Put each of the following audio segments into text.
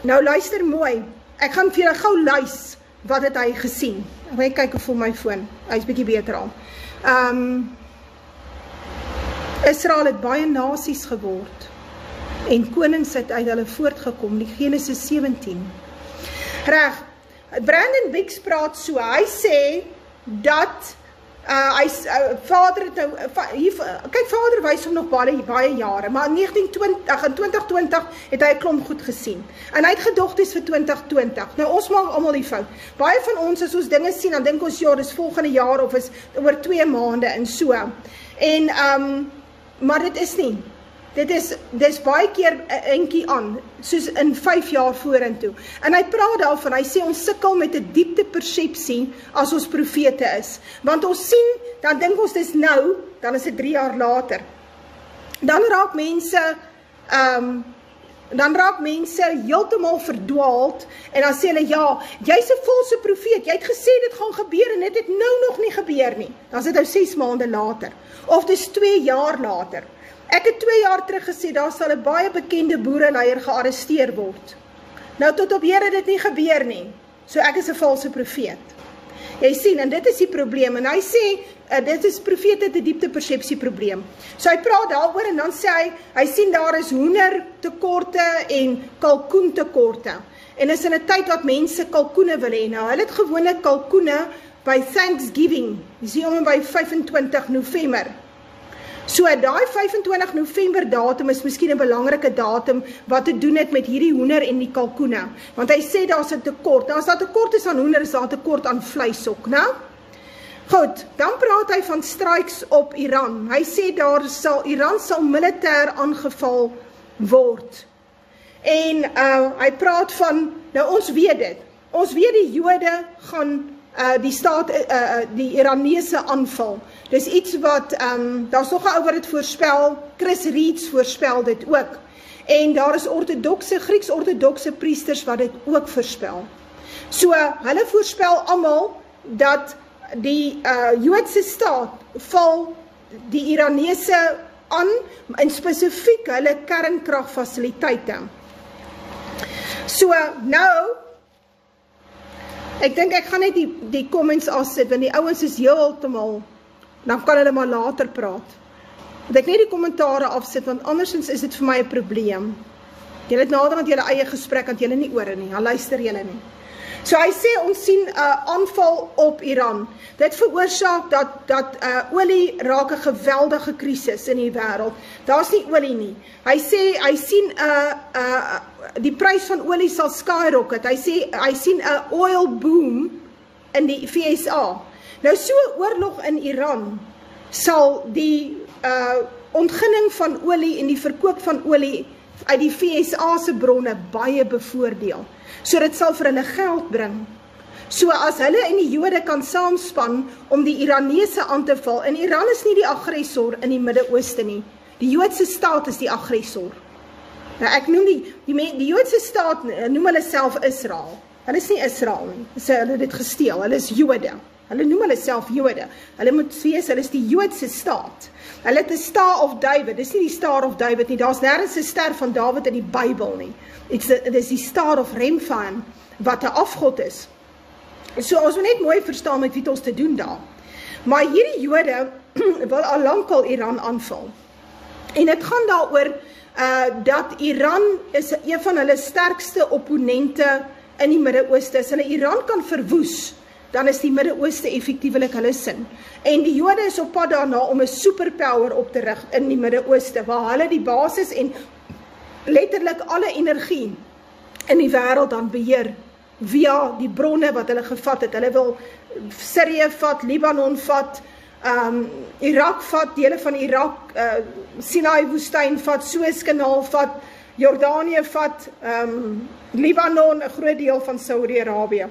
Nou luister mooi, ek gaan vir julle gou lys, wat het hy gesien? Ek gaan kyk of my foon, hy is bietjie beter al. Israel het baie nasies geword, en konings het uit hulle voortgekom, die Genesis 17. Reg, Brandon Biggs praat so, hy sê, dat vader het nou, kyk vader wys hom nog baie jare, maar in 2020 het hy 'n klomp goed gesien, en hy het gedogtes vir 2020, nou ons maak almal die fout, baie van ons as ons dinge sien, dan dink ons ja, dis volgende jaar, of is oor 2 maande, en so, en, maar dit is nie, dis baie keer 'n entjie aan, soos in 5 jaar vorentoe. En hy praat daarvan, hy sê ons sukkel met 'n diepte persepsie as ons profete is. Want ons sien, dan dink ons dis nou, dan is dit 3 jaar later. Dan raak mense heeltemal verdwaald en dan sê hulle ja, jy's 'n valse profeet, jy het gesê dit gaan gebeur en dit het nou nog nie gebeur nie. Dan is dit nou 6 maande later of dis 2 jaar later. Ek het 2 jaar terug gesê, daar sal 'n baie bekende boereleier gearresteer word. Nou tot op hede dit nie gebeur nie. So ek is 'n valse profeet. Jy sien, en dit is die probleem. En hy sê, dit is profete te diepte persepsie probleem. So hy praat daaroor en dan sê hy sien daar is hoendertekorte en kalkoentekorte. En is in 'n tyd wat mense kalkoene wil hê. Nou, hulle het gewone kalkoene by Thanksgiving. Jy sien hom by 25 November. So daai 25 November datum is miskien 'n belangrike datum wat te doen het met hierdie hoender en die kalkoene. Want hy sê daar's 'n tekort. Nou as daar tekort is aan hoender, is daar tekort aan vleis ook, né? Goed, dan praat hy van strikes op Iran. Hy sê Iran sal militêr aangeval word. En hy praat van, nou ons weet dit. Ons weet die Jode gaan die Iranese aanval. Dis iets wat, daar's nog 'n ou wat dit voorspel, Chris Reeds voorspel dit ook. En daar is Grieks-ortodokse priesters wat dit ook voorspel. So, hulle voorspel almal dat die Joodse staat val die Iranese aan, en spesifiek hulle kernkragfasiliteite. So, nou, ek dink ek gaan net die comments afsit, want die ouens is heeltemal, dan kan hulle maar later praat. Dat ek net die kommentare afsit, want andersins is dit vir my 'n probleem. Julle het nader aan julle eie gesprek, want julle nie ore nie, dan luister julle nie. So hy sê, ons sien 'n aanval op Iran. Dit veroorsaak dat olie raak 'n geweldige krisis in die wêreld. Daar's nie olie nie. Hy sê, hy sien die prys van olie sal skyrocket. Hy sê, hy sien 'n oil boom in die VSA. Nou so 'n oorlog in Iran sal die ontginning van olie en die verkoop van olie uit die VSA se bronne baie bevoordeel. So dit sal vir hulle geld bring. So as hulle en die Jode kan saamspan om die Iranese aan te val, en Iran is nie die aggressor in die Midde-Ooste nie. Die Joodse staat is die aggressor. Nou ek noem die Joodse staat noem hulle self Israel. Hulle is nie Israel nie. Hulle het dit gesteel. Hulle is Jode. Hulle noem hulle self Jode. Hulle moet wees, hulle is die Joodse staat. Hulle het 'n Star of David. Dis nie die Star of David nie. Daar's nêrens 'n ster van Dawid in die Bybel nie. Dit is die Star of Remphan wat 'n afgod is. So ons moet net mooi verstaan met wie ons te doen daar. Maar hierdie Jode wil al lankal Iran aanval. En dit gaan daaroor dat Iran is een van hulle sterkste opponente in die Midde-Ooste. As hulle Iran kan verwoes, dan is die Midde-Ooste effektiewelik hulle sin. En die Jode is op pad daarna om 'n superpower op te rig in die Midde-Ooste, waar hulle die basis en letterlik alle energie in die wêreld dan beheer, via die bronne wat hulle gevat het. Hulle wil Sirië vat, Libanon vat, Irak vat, dele van Irak, Sinai woestyn vat, Suezkanaal vat, Jordanië vat, Libanon, 'n groot deel van Saudi-Arabië.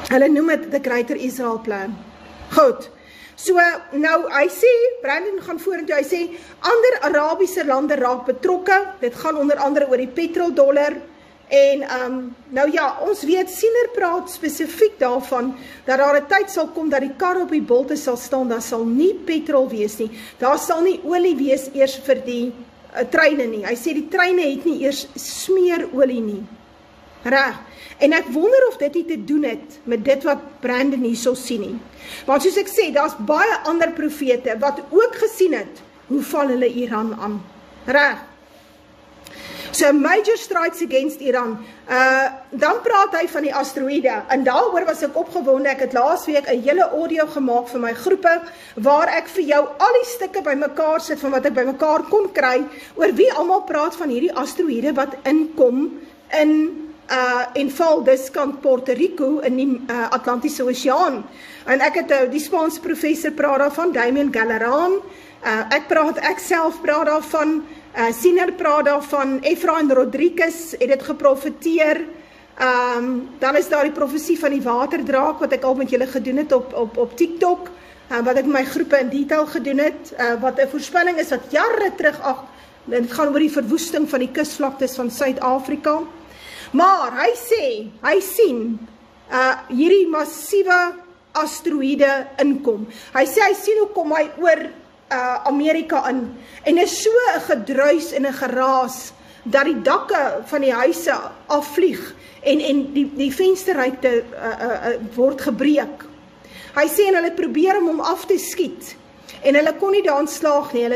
Hulle noem dit the Greater Israel Plan. Goed. So, nou, hy sê, Brandon gaan vorentoe, hy sê, ander Arabiese lande raak betrokke, dit gaan onder andere oor die petrodollar, en, nou ja, ons weet, Siener praat spesifiek daarvan, dat daar 'n tyd sal kom, dat die kar op die bolte sal staan, daar sal nie petrol wees nie, daar sal nie olie wees eers vir die treine nie. Hy sê die treine het nie eers smeerolie nie. Reg. En ek wonder of dit nie te doen het met dit wat Brandon hier sal sien nie. Want soos ek sê, daar's baie ander profete wat ook gesien het, hoe val hulle Iran aan. Reg. So major strikes against Iran. Dan praat hy van die asteroïde. En daaroor was ek opgewonde. Ek het laasweek 'n hele audio gemaak vir my groepe, waar ek vir jou al die stukke bymekaar sit van wat ek bymekaar kon kry, oor wie almal praat van hierdie asteroïde wat inkom en val dis kant Puerto Rico in die Atlantiese Oseaan. En ek het die Spaanse professor praat daarvan, Damien Galleraan. Ek self praat daarvan. Siener praat daarvan, Efrain Rodriguez het dit geprofeteer, dan is daar die profesie van die waterdraak, wat ek al met julle gedoen het op TikTok, wat ek met my groepe in detail gedoen het, wat 'n voorspelling is wat jare terug, dit gaan oor die verwoesting van die kusvlaktes van Suid-Afrika, maar hy sien hierdie massiewe asteroïde inkom, hy sien hoe kom hy oor Amerika in, en is so 'n gedruis en 'n geraas, dat die dakke van die huise afvlieg, en die vensterruite word gebreek. Hy sê, en hulle het probeer om hom af te skiet, en hulle kon nie daarin slaag nie,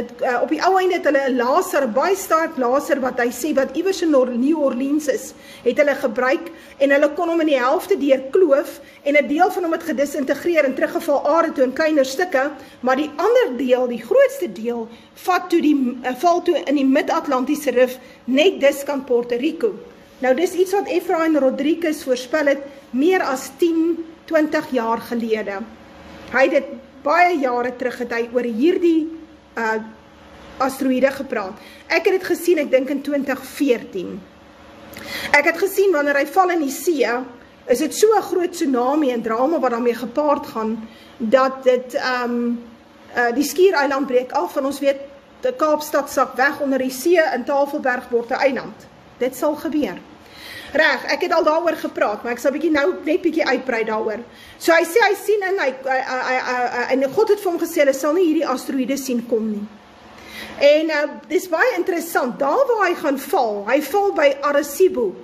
op die ou einde het hulle 'n laser, baie sterk laser, wat hy sê, wat iewers in New Orleans is, het hulle gebruik, en hulle kon hom in die helfte deur kloof, en 'n deel van hom het gedisintegreer en teruggeval aarde toe in kleiner stukke, maar die ander deel, die grootste deel, val toe in die Mid-Atlantiese Rif, net diskant Puerto Rico. Nou dis iets wat Efrain Rodriguez voorspel het, meer as 10-20 jaar gelede. Hy het dit baie jare terug het hy oor hierdie asteroïde gepraat. Ek het dit gesien, ek dink in 2014. Ek het gesien, wanneer hy val in die see, is dit so 'n groot tsunami en drama wat daarmee gepaard gaan, dat dit die Skiereiland breek af, en ons weet, die Kaapstad sak weg onder die see, in Tafelberg word 'n eiland. Dit sal gebeur. Reg, ek het al daaroor gepraat, maar ek sal net bietjie uitbrei daaroor. So hy sê, hy sien en God het vir hom gesê, hulle sal nie hierdie asteroïde sien kom nie. En dis baie interessant, daar waar hy gaan val, hy val by Arecibo.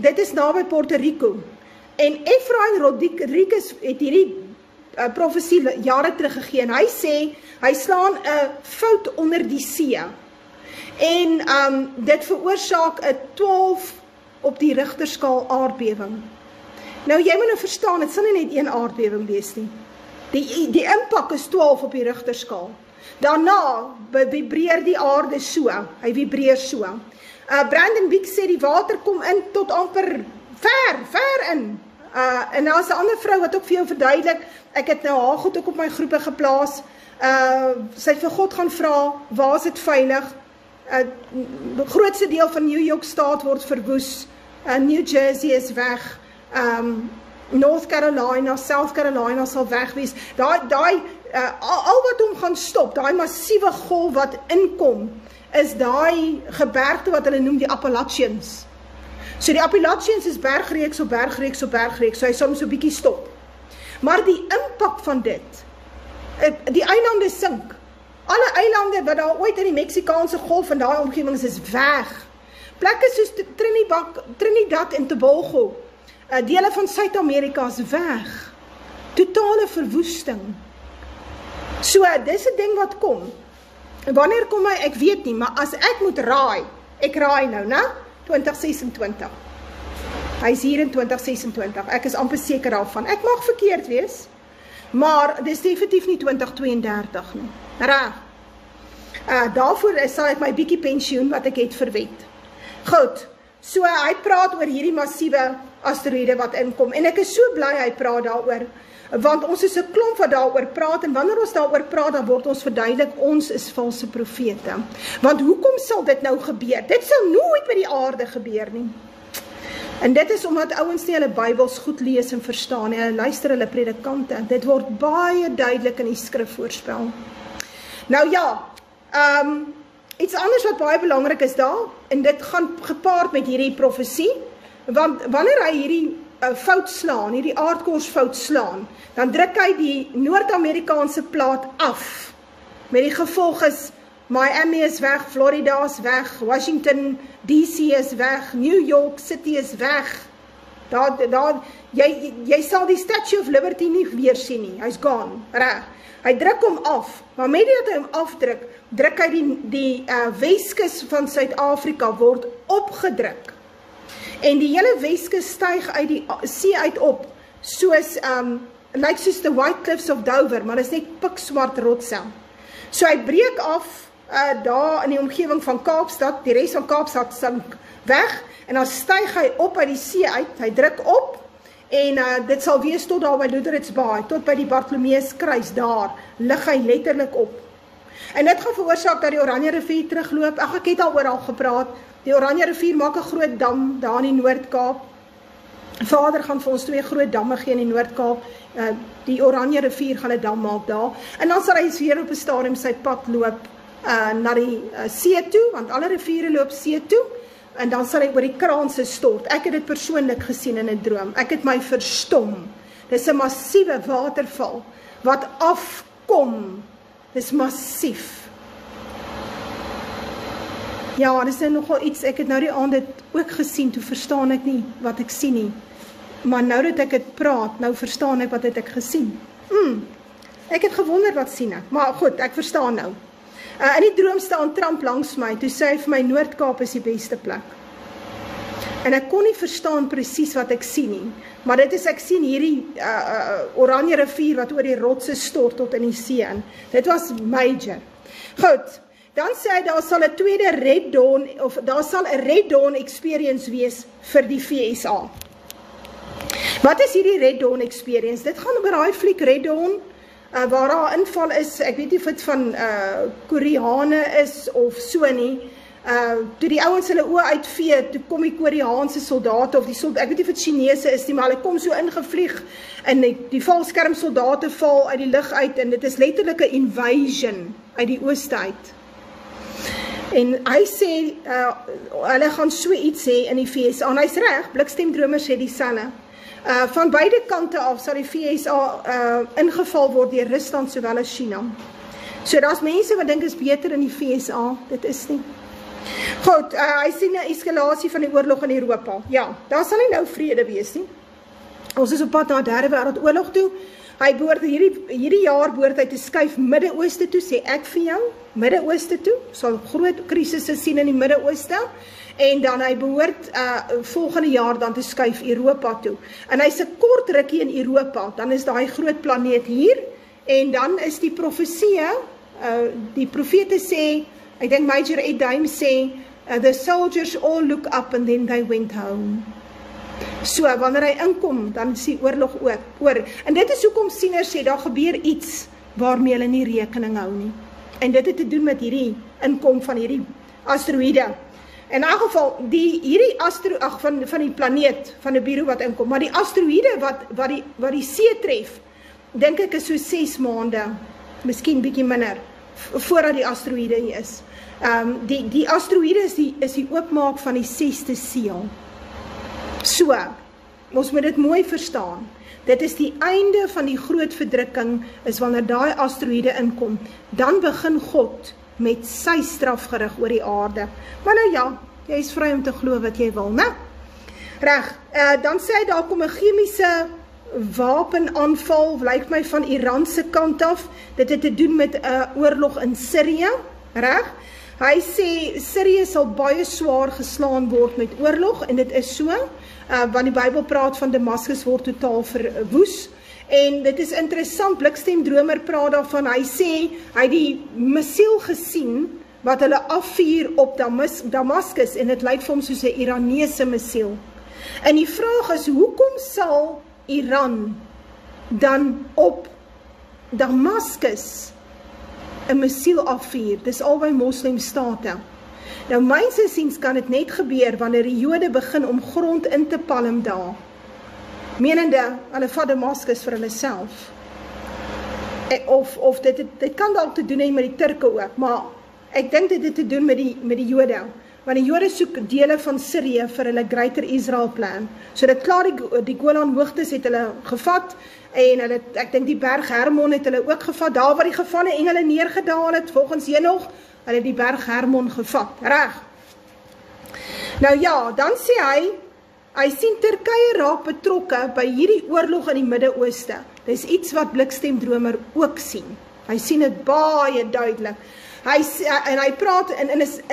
Dit is naby Puerto Rico. En Efrain Rodriguez het hierdie profesie jare teruggegee, en hy sê, hy slaan 'n fout onder die see. En dit veroorsaak 'n 12 op die Richterskaal aardbewing. Nou jy moet nou verstaan, dit sal nie net een aardbewing wees nie. Die impak is 12 op die Richterskaal. Daarna vibreer die aarde so, hy vibreer so. Brandon Wick sê die water kom in tot amper ver in. En daar is 'n ander vrou wat ook vir jou verduidelik, ek het nou haar goed ook op my groepe geplaas, sy het vir God gaan vra, waar is dit veilig? Die grootste deel van New York State word verwoes, New Jersey is weg, North Carolina, South Carolina sal weg wees, al wat hom gaan stop, daai massiewe golf wat inkom, is daai gebergte wat hulle noem die Appalachians. So die Appalachians is bergreeks op bergreeks op bergreeks, so hy sal hom so bietjie stop. Maar die impak van dit, die eilande sink. Alle eilande wat daar ooit in die Meksikaanse golf en daai omgewings is weg. Plekke soos Trinidad en Tobago, dele van Suid-Amerika is weg. Totale verwoesting. So, dis 'n ding wat kom. Wanneer kom hy? Ek weet nie, maar as ek moet raai, ek raai nou, né? 2026. Hy is hier in 2026. Ek is amper seker daarvan. Ek mag verkeerd wees, maar dis definitief nie 2032 nie. Reg. Daarvoor sal ek my bietjie pensioen wat ek het verwet. Goed, so hy praat oor hierdie massiewe asteroïde wat inkom, en ek is so bly hy praat daaroor, want ons is 'n klomp wat daaroor praat, en wanneer ons daaroor praat, dan word ons verduidelik, ons is valse profete. Want hoekom sal dit nou gebeur? Dit sal nooit met die aarde gebeur nie. En dit is omdat ouens nie hulle Bybels goed lees en verstaan, en hulle luister hulle predikante. Dit word baie duidelik in die skrif voorspel. Nou ja, iets anders wat baie belangrik is daar, en dit gaan gepaard met hierdie profesie, want wanneer hy hierdie fout slaan, hierdie aardkorsfout slaan, dan druk hy die Noord-Amerikaanse plaat af, met die gevolg is, Miami is weg, Florida is weg, Washington DC is weg, New York City is weg. Jy sal die Statue of Liberty nie weer sien nie, hy's gone, reg. Hy druk hom af, maar met dat hy hom afdruk, druk hy die Weskus van Suid-Afrika word opgedruk. En die hele Weskus styg uit die see uit op, soos, lyk soos the White Cliffs of Dover, maar is net pikswart rotse. So hy breek af, daar in die omgewing van Kaapstad, die res van Kaapstad sink weg, en dan styg hy op uit die see uit, hy druk op, en dit sal wees tot daar by Lutheridge Bay, tot by die Bartholomeus kruis, daar, lig hy letterlik op. En dit gaan veroorsaak dat die Oranje rivier terugloop, ek het al oral gepraat, die Oranje rivier maak 'n groot dam, daar in die Noord-Kaap, Vader gaan vir ons 2 groot damme gee in die Noord-Kaap, die Oranje rivier gaan 'n dam maak daar, en dan sal hy weer op 'n stadium sy pad loop, na die see toe, want alle riviere loop see toe, en dan sal hy oor die kraanse stort. Ek het dit persoonlik gesien in 'n droom, ek het my verstom, dis 'n massiewe waterval, wat afkom, dis massief. Ja, dis nou nogal iets, ek het nou die aand dit ook gesien, toe verstaan ek nie wat ek sien nie, maar nou dat ek het praat, nou verstaan ek wat het ek gesien. Ek het gewonder wat sien ek, maar goed, ek verstaan nou. In die droom staan Trump langs my, toe sê hy vir my, Noord-Kaap is die beste plek. En ek kon nie verstaan presies wat ek sien nie, maar dit is, ek sien hierdie Oranje rivier, wat oor die rotse stort tot in die see in. Dit was major. Goed, dan sê hy, daar sal 'n tweede Red Dawn, of daar sal 'n Red Dawn experience wees vir die VSA. Wat is hierdie Red Dawn experience? Dit gaan oor daai fliek Red Dawn, waar daar inval is, ek weet nie of dit van Koreane is of so nie, toe die ouens hulle oë uitvee, toe kom die Koreaanse soldate, of ek weet nie of dit Chinese is nie, maar hulle kom so ingevlieg, en die valskerm soldate val uit die lug uit, en dit is letterlik 'n invasion uit die ooste uit. En hy sê, hulle gaan so iets hê in die VSA, en hy's reg, Blikstemdromer sê dieselfde. Van beide kante af sal die VSA ingeval word deur Rusland sowel as China. So daar's mense wat dink is beter in die VSA, dit is nie. Goed, hy sien 'n eskalasie van die oorlog in Europa. Ja, daar sal nie nou vrede wees nie. Ons is op pad na 'n derde wêreldoorlog toe. Hy behoort hierdie jaar behoort hy te skuif Midde-Ooste toe, sê ek vir jou, Midde-Ooste toe, sal groot krisisse sien in die Midde-Ooste, en dan hy behoort volgende jaar dan te skuif Europa toe. En hy's 'n kort rukkie in Europa, dan is daai groot planeet hier, en dan is die profesie, die profete sê, ek dink Major Ed Daim sê, the soldiers all look up and then they went home. So, wanneer hy inkom, dan is die oorlog oor. En dit is hoekom sieners sê, daar gebeur iets waarmee hulle nie rekening hou nie. En dit het te doen met hierdie inkom van hierdie asteroïde. In elk geval, van die planeet, van die bureau wat inkom, maar die asteroïde wat die see tref, dink ek is so 6 maande, miskien bietjie minder, voordat die asteroïde hier is. Die asteroïde is die oopmaak van die 6de seël. So, ons moet dit mooi verstaan. Dit is die einde van die groot verdrukking, is wanneer daai asteroïde inkom. Dan begin God met sy strafgerig oor die aarde. Maar nou ja, jy is vry om te glo wat jy wil, né? Reg, dan sê hy, daar kom 'n chemiese wapenaanval, lyk my van Iran se kant af. Dit het te doen met 'n oorlog in Sirië, reg? Hy sê, Sirië sal baie swaar geslaan word met oorlog, en dit is so, want die Bybel praat van Damaskus word totaal verwoes, en dit is interessant, Blikstemdromer praat daarvan, hy sê, hy het die missiel gesien, wat hulle afvuur op Damaskus, en dit lyk vir hom soos 'n Iranese missiel. En die vraag is, hoekom sal Iran dan op Damaskus 'n missiel afvuur? Dis albei moslimstate. Nou myns insiens kan dit net gebeur wanneer die Jode begin om grond in te palm daar. Menende, hulle vat Damaskus vir hulle self. Of dit kan dalk te doen hê met die Turke ook, maar ek dink dit het te doen met die Jode. Want die Jode soek dele van Sirië vir hulle Greater Israel plan. So dit klaar die Golan hoogtes het hulle gevat, en hulle, ek dink die berg Hermon het hulle ook gevat, daar waar die gevalle engele neergedaal het, volgens Henog, hulle die berg Hermon gevat, reg. Nou ja, dan sê hy sien Turkye raak betrokke by hierdie oorlog in die Midde-Ooste. Dis iets wat Blikstemdromer ook sien. Hy sien dit baie duidelik. Hy praat, en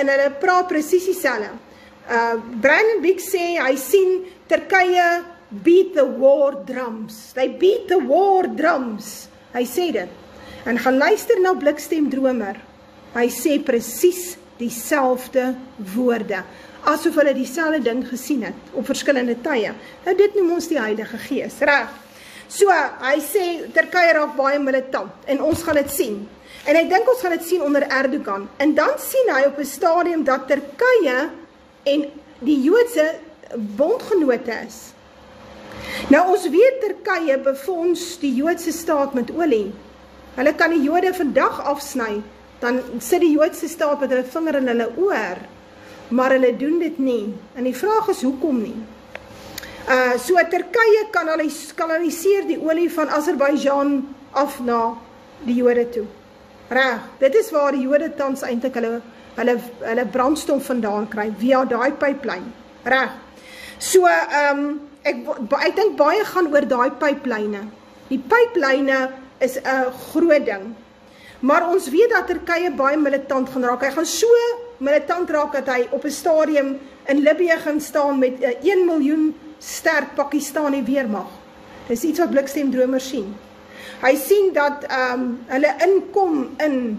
hulle praat presies dieselfde. Brandon Beek sê, hy sien Turkye beat the war drums. They beat the war drums. Hy sê dit. En gaan luister na Blikstemdromer. Hy sê presies dieselfde woorde. Asof hulle dieselfde ding gesien het, op verskillende tye. Nou dit noem ons die Heilige Gees, reg? So, hy sê, Turkye raak baie militant, en ons gaan dit sien. En ek dink ons gaan dit sien onder Erdogan. En dan sien hy op 'n stadium dat Turkye en die Joodse bondgenote is. Nou ons weet Turkye befonds die Joodse staat met olie. Hulle kan die Jode vandag afsny, dan sit die Joodse staat met hulle vinger in hulle oor. Maar hulle doen dit nie. En die vraag is, hoekom nie? So Turkye kanaliseer die olie van Azerbaijan af na die Jode toe. Reg, dit is waar die Jode tans eintlik hulle brandstof vandaan kry, via daai pyplyn. Reg. So, ek dink baie gaan oor daai pyplyne. Die pyplyne is 'n groot ding. Maar ons weet dat Turkye baie militant gaan raak. Hy gaan so militant raak dat hy op 'n stadium in Libië gaan staan met 1 miljoen sterk Pakistani weermag. Dis iets wat Blikstemdromer sien. Hy sien dat hulle inkom in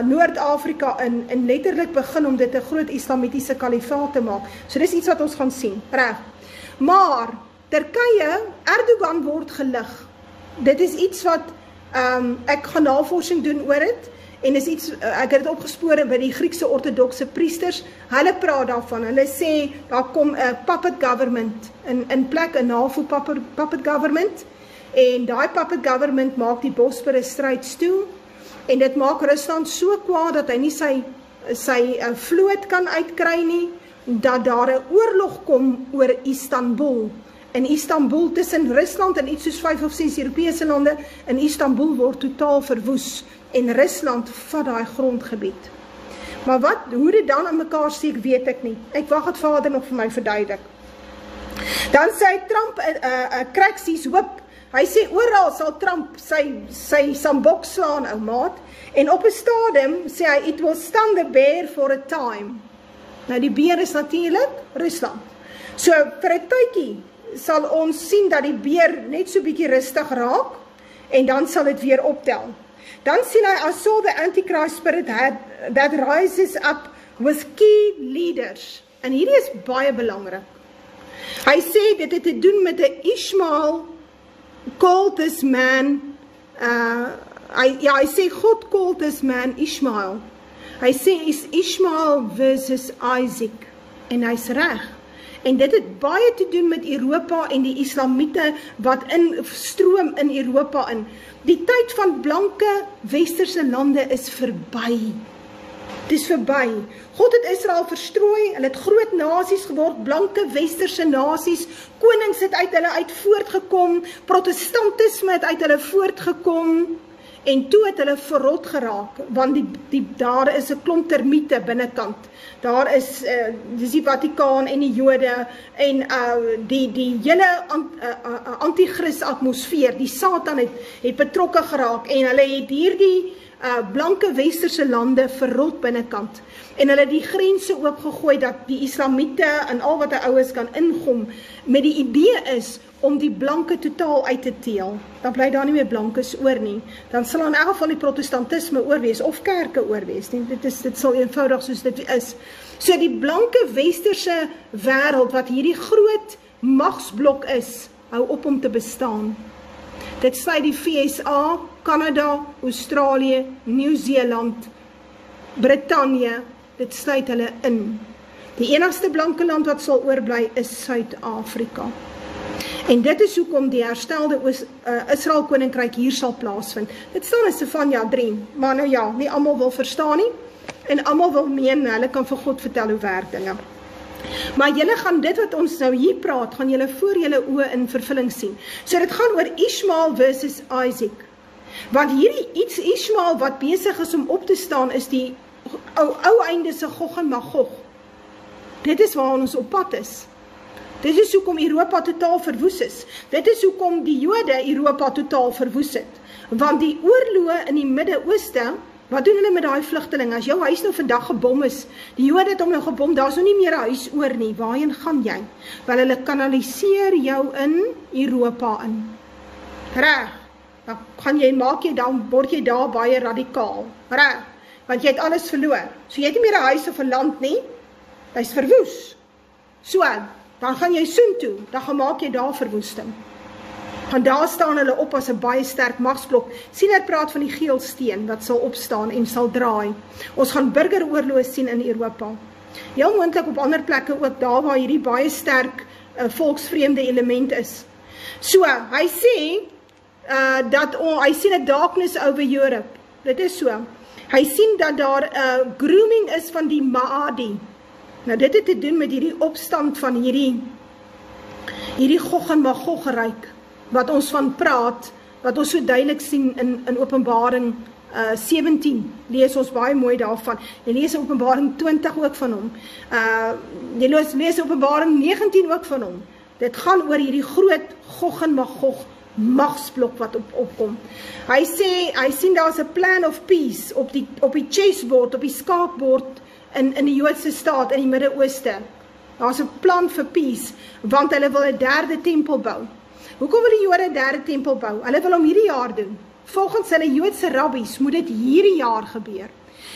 Noord-Afrika en letterlik begin om dit 'n groot islamitiese kalifaat te maak. So dis iets wat ons gaan sien, reg. Maar Turkye, Erdogan word gelig. Dit is iets wat ek gaan navorsing doen oor dit. En is iets, ek het dit opgespoor by die Griekse ortodokse priesters, hulle praat daarvan, hulle sê, daar kom 'n puppet government, in plek 'n NAVO puppet government, en daai puppet government maak die Bosporus stryd toe, en dit maak Rusland so kwaad, dat hy nie sy vloot kan uitkry nie, dat daar 'n oorlog kom oor Istanbul. In Istanbul, tussen Rusland en iets soos 5 of 6 Europese lande, in Istanbul word totaal verwoes, en Rusland vat daai grondgebied. Maar hoe dit dan aan mekaar steek, weet ek nie. Ek wag het Vader nog vir my verduidelik. Dan sê Trump, cracks his whip. Hy sê, oral sal Trump sy sambok slaan, ou maat. En op 'n stadium sê hy, it will stand the bear for a time. Nou die beer is natuurlik Rusland. So vir 'n tydjie sal ons sien dat die beer net so bietjie rustig raak, en dan sal dit weer optel. Dan sien hy, I saw the Antichrist spirit that rises up with key leaders. En hierdie is baie belangrik. Hy sê, dit het te doen met 'n Ishmael called this man, hy sê, God called this man Ishmael. Hy sê, is Ishmael versus Isaac. En hy's reg. En dit het baie te doen met Europa en die Islamiete wat stroom in Europa in. Die tyd van blanke westerse lande is verby. Het is verby. God het Israel verstrooi, hulle het groot nasies geword, blanke westerse nasies, konings het uit hulle uit voortgekom, protestantisme het uit hulle voortgekom, en toe het hulle verrot geraak, want daar is 'n klomp termiete binnekant. Daar is dis die Vatikaan en die Jode en die hele anti-Christ atmosfeer, die Satan het betrokke geraak en hulle het hierdie blanke westerse lande verrot binnekant. En hulle die grense oopgegooi dat die Islamiete en al wat die oues kan ingom, met die idee is om die blanke totaal uit te teel. Dan bly daar nie meer blankes oor nie. Dan sal in elk geval die protestantisme oorwees, of kerke oorwees. Dit sal eenvoudig soos dit is. So die blanke westerse wêreld, wat hierdie groot magsblok is, hou op om te bestaan. Dit sluit die VSA, Kanada, Australië, Nieu-Seeland, Brittanje, dit sluit hulle in. Die enigste blanke land wat sal oorbly is Suid-Afrika. En dit is hoekom die herstelde Israel Koninkryk hier sal plaasvind. Dit staan in Sefanja 3, maar nou ja, nie almal wil verstaan nie, en almal wil meen, hulle kan vir God vertel hoe werk dinge. Maar julle gaan dit wat ons nou hier praat, gaan julle voor julle oë in vervulling sien. So dit gaan oor Ishmael versus Isaac. Want hierdie Ishmael wat besig is om op te staan, is die ou einde se Gog en Magog. Dit is waar ons op pad is. Dit is hoekom Europa totaal verwoes is. Dit is hoekom die Jode Europa totaal verwoes het. Want die oorloë in die Midde-Ooste, wat doen hulle met daai vlugtelinge? As jou huis nou vandag gebom is, die Jode het hom nou gebom, daar is nou nie meer 'n huis oor nie. Waarheen gaan jy? Wel, hulle kanaliseer jou in Europa in. Reg. Dan word jy daar baie radikaal. Reg. Want jy het alles verloor. So jy het nie meer 'n huis of 'n land nie. Hy's verwoes. So, dan gaan jy soontoe, dan gaan maak jy daar verwoesting. Van daar staan hulle op as 'n baie sterk magsblok. Siener praat van die geelsteen wat sal opstaan en sal draai. Ons gaan burgeroorloë sien in Europa. Heel moontlik op ander plekke ook, daar waar hierdie baie sterk volksvreemde element is. So, hy sê dat hy sien 'n darkness over Europe. Dit is so. Hy sien dat daar 'n grooming is van die Maadi. Nou dit het te doen met hierdie opstand van hierdie Gog en Magog ryk, wat ons van praat, wat ons so duidelik sien in Openbaring 17, lees ons baie mooi daarvan. Jy lees Openbaring 20 ook van hom. Jy lees Openbaring 19 ook van hom. Dit gaan oor hierdie groot Gog en Magog magsblok wat opkom. Hy sien daar's 'n plan of peace op die chessboard, op die skaakbord in die Joodse staat in die Midde-Ooste. Daar's 'n plan vir peace, want hulle wil 'n derde tempel bou. Hoekom wil die Jode 'n derde tempel bou? Hulle wil hom hierdie jaar doen. Volgens hulle Joodse rabbies moet dit hierdie jaar gebeur.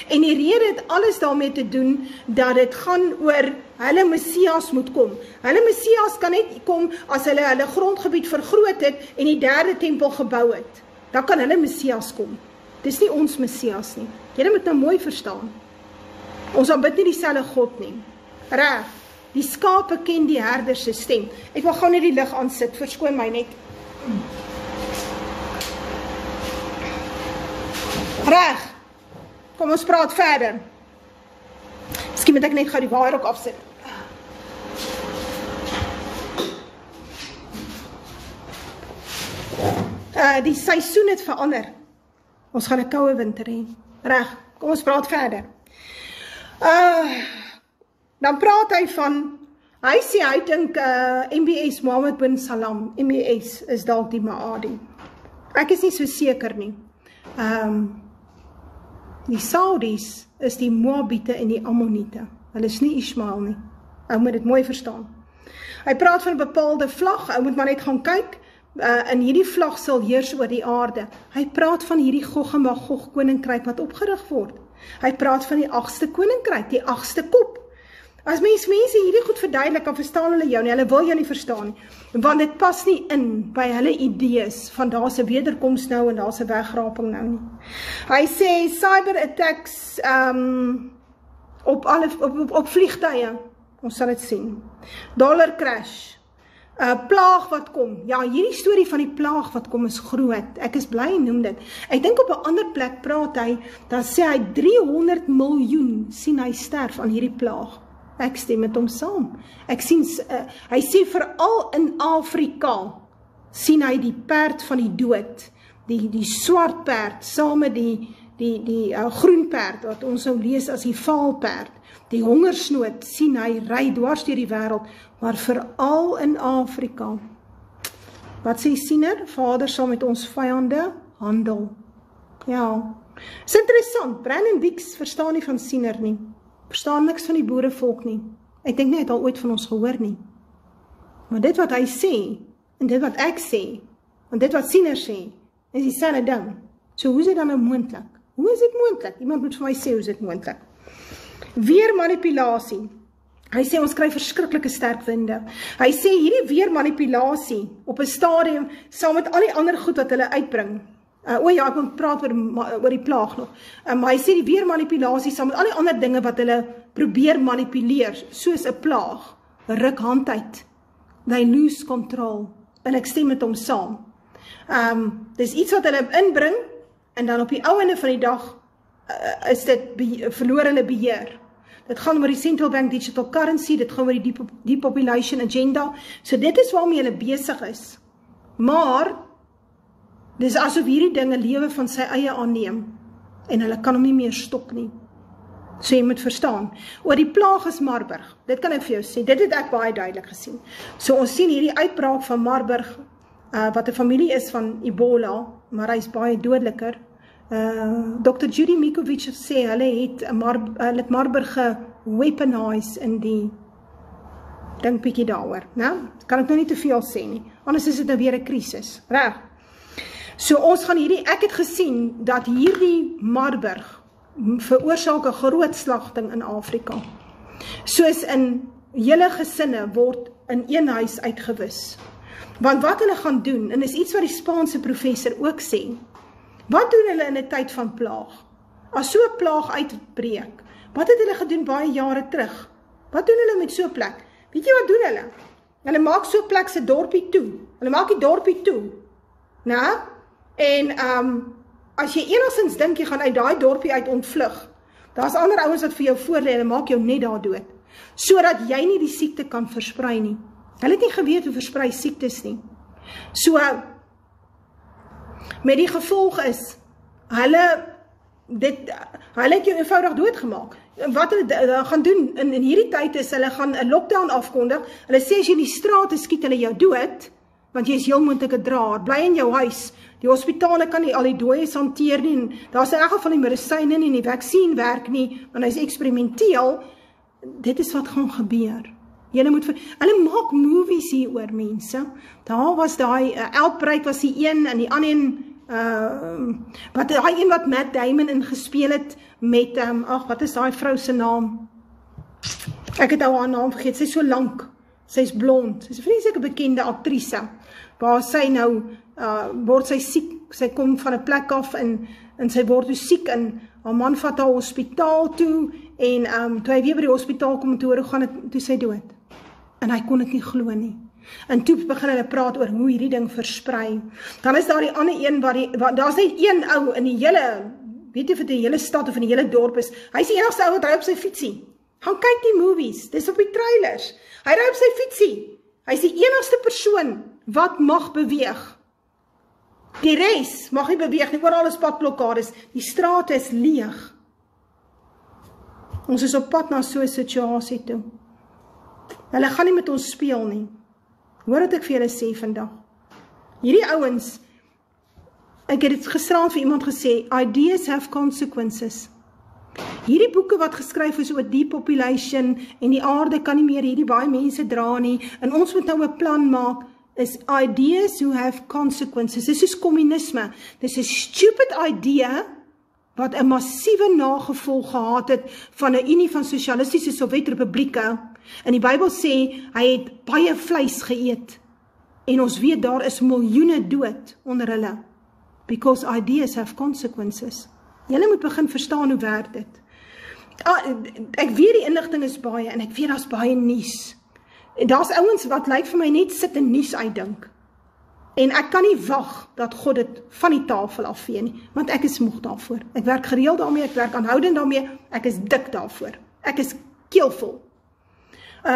En die rede het alles daarmee te doen, dat dit gaan oor hulle Messias moet kom. Hulle Messias kan net kom as hulle grondgebied vergroot het en die derde tempel gebou het. Dan kan hulle Messias kom. Dis nie ons Messias nie. Julle moet nou mooi verstaan. Ons aanbid nie dieselfde God nie. Reg, die skape ken die herder se stem. Ek wil gou net die lig aansit, verskoon my net. Reg, kom ons praat verder. Miskien moet ek net gou die waaier ook afsit. Die seisoen het verander. Ons gaan 'n koue winter hê. Reg, kom ons praat verder. Dan praat hy van, hy sê hy dink MBS, Mohammed bin Salam, MBS is dalk die Maadi. Ek is nie so seker nie. Die Saudis is die Moabite en die Ammonite. Hulle is nie Ismael nie. Ou moet dit mooi verstaan. Hy praat van 'n bepaalde vlag, ou moet maar net gaan kyk, en hierdie vlag sal heers oor die aarde. Hy praat van hierdie Gog en Magog koninkryk wat opgerig word. Hy praat van die 8ste koninkryk, die 8ste kop. As mense hierdie goed verduidelik, dan verstaan hulle jou nie, hulle wil jou nie verstaan nie, want dit pas nie in by hulle idees van daar's 'n wederkoms nou en daar's 'n wegraping nou nie. Hy sê cyber attacks op vliegtuie, ons sal dit sien. Dollar crash, plaag wat kom. Ja, hierdie storie van die plaag wat kom is groot. Ek is bly noem dit. Ek dink op 'n ander plek praat hy, dan sê hy 300 miljoen sien hy sterf aan hierdie plaag. Ek stem met hom saam. Ek sien, hy sê veral in Afrika sien hy die perd van die dood, die swart perd, saam met die groen perd, wat ons sou lees as die vaalperd. Die hongersnood sien hy ry dwars deur die wêreld, maar veral in Afrika. Wat sê Siener? Vader sal met ons vyande handel. Ja, is interessant. Brandon Weeks verstaan nie van Siener nie. Verstaan niks van die boerevolk nie. Ek dink nie hy het al ooit van ons gehoor nie. Maar dit wat hy sê, en dit wat ek sê, en dit wat Siener sê, is dieselfde ding. So hoe is dit dan nou moontlik? Hoe is dit moontlik? Iemand moet vir my sê hoe is dit moontlik? Weer manipulasie. Hy sê ons kry verskriklike sterk winde. Hy sê hierdie weer manipulasie op 'n stadium saam met al die ander goed wat hulle uitbring. Ja, ek moet praat oor die plaag nog. Maar hy sê die weer manipulasie saam met al die ander dinge wat hulle probeer manipuleer, soos 'n plaag, ruk hand uit. They lose control. En ek stem met hom saam. Dis iets wat hulle inbring, en dan op die ou einde van die dag is dit verloor hulle beheer. Dit gaan oor die Central Bank Digital Currency, dit gaan oor die Depopulation Agenda, so dit is waarmee hulle besig is. Maar, dis asof hierdie dinge lewe van sy eie aanneem, en hulle kan hom nie meer stop nie. So jy moet verstaan, oor die plaag is Marburg, dit kan ek vir jou sê, dit het ek baie duidelik gesien. So ons sien hierdie uitbraak van Marburg, wat 'n familie is van Ebola, maar hy is baie dodeliker. Dr. Judy Mikovits sê, hulle het Marburg geweaponise in die, dink bietjie daaroor, né? Kan ek nou nie te veel sê nie, anders is dit nou weer 'n krisis, reg? So ons gaan ek het gesien, dat hierdie Marburg, veroorsaak 'n groot slagting in Afrika. Soos in hele gesinne word in een huis uitgewis. Want wat hulle gaan doen, en is iets wat die Spaanse professor ook sê, wat doen hulle in 'n tyd van plaag? As so 'n plaag uitbreek, wat het hulle gedoen baie jare terug? Wat doen hulle met so 'n plek? Weet jy wat doen hulle? Hulle maak so 'n plek se dorpie toe. Hulle maak die dorpie toe. Nou, en as jy enigstens dink jy gaan uit daai dorpie uit ontvlug, daar's ander ouens wat vir jou voorlê, hulle maak jou net daar dood, sodat jy nie die siekte kan versprei nie. Hulle het nie geweet hoe versprei siektes nie. So, met die gevolg is, hulle het jou eenvoudig doodgemaak. Wat hulle gaan doen in hierdie tyd is, hulle gaan 'n lockdown afkondig, hulle sê as jy in die strate skiet hulle jou dood, want jy is heel moontlik 'n draer, bly in jou huis, die hospitale kan nie al die dooies hanteer nie, en daar's in elk geval die medisyne nie, die vaksin werk nie, want hy's eksperimenteel, dit is wat gaan gebeur. Hulle maak movies hier oor mense, daar was daai, Outbreak was die een, en die ander een, daai een wat Matt Damon ingespeel het, met, wat is daai vrou se naam? Ek het haar naam vergeet, sy is so lank, sy is blond, sy is 'n vreeslike bekende aktrise, waar sy nou, word sy siek, sy kom van 'n plek af, en sy word dus siek, en haar man vat haar hospitaal toe, en toe hy weer by die hospitaal kom, toe gaan het, toe sy dood. En hy kon dit nie glo nie. En toe begin hulle praat oor hoe hierdie ding versprei. Dan is daar die ander een, daar's net een ou in die hele, weet jy of dit die hele stad of in die hele dorp is, hy is die enigste ou wat ry op sy fietsie. Gaan kyk die movies, dis op die trailers. Hy ry op sy fietsie. Hy is die enigste persoon wat mag beweeg. Die res mag nie beweeg nie, oral is padblokkades, die strate is leeg. Ons is op pad na so 'n situasie toe. Hulle gaan nie met ons speel nie. Hoor wat ek vir julle sê vandag. Hierdie ouens, ek het dit gisterand vir iemand gesê, ideas have consequences. Hierdie boeke wat geskryf is oor depopulation en die aarde kan nie meer hierdie baie mense dra nie, en ons moet nou 'n plan maak, is ideas who have consequences. Dis soos kommunisme. Dis 'n stupid idea wat 'n massiewe nagevolg gehad het van 'n unie van sosialistiese Sowjetrepublieke. En die Bybel sê, hy het baie vleis geëet. En ons weet, daar is miljoene dood onder hulle. Because ideas have consequences. Julle moet begin verstaan hoe werk dit. Ek weet die inligting is baie, en ek weet daar's baie nuus. Daar's ouens wat lyk vir my net sit en nuus uitdink. En ek kan nie wag dat God dit van die tafel afvee nie, want ek is moeg daarvoor. Ek werk gereeld daarmee, ek werk aanhoudend daarmee, ek is dik daarvoor. Ek is keelvol.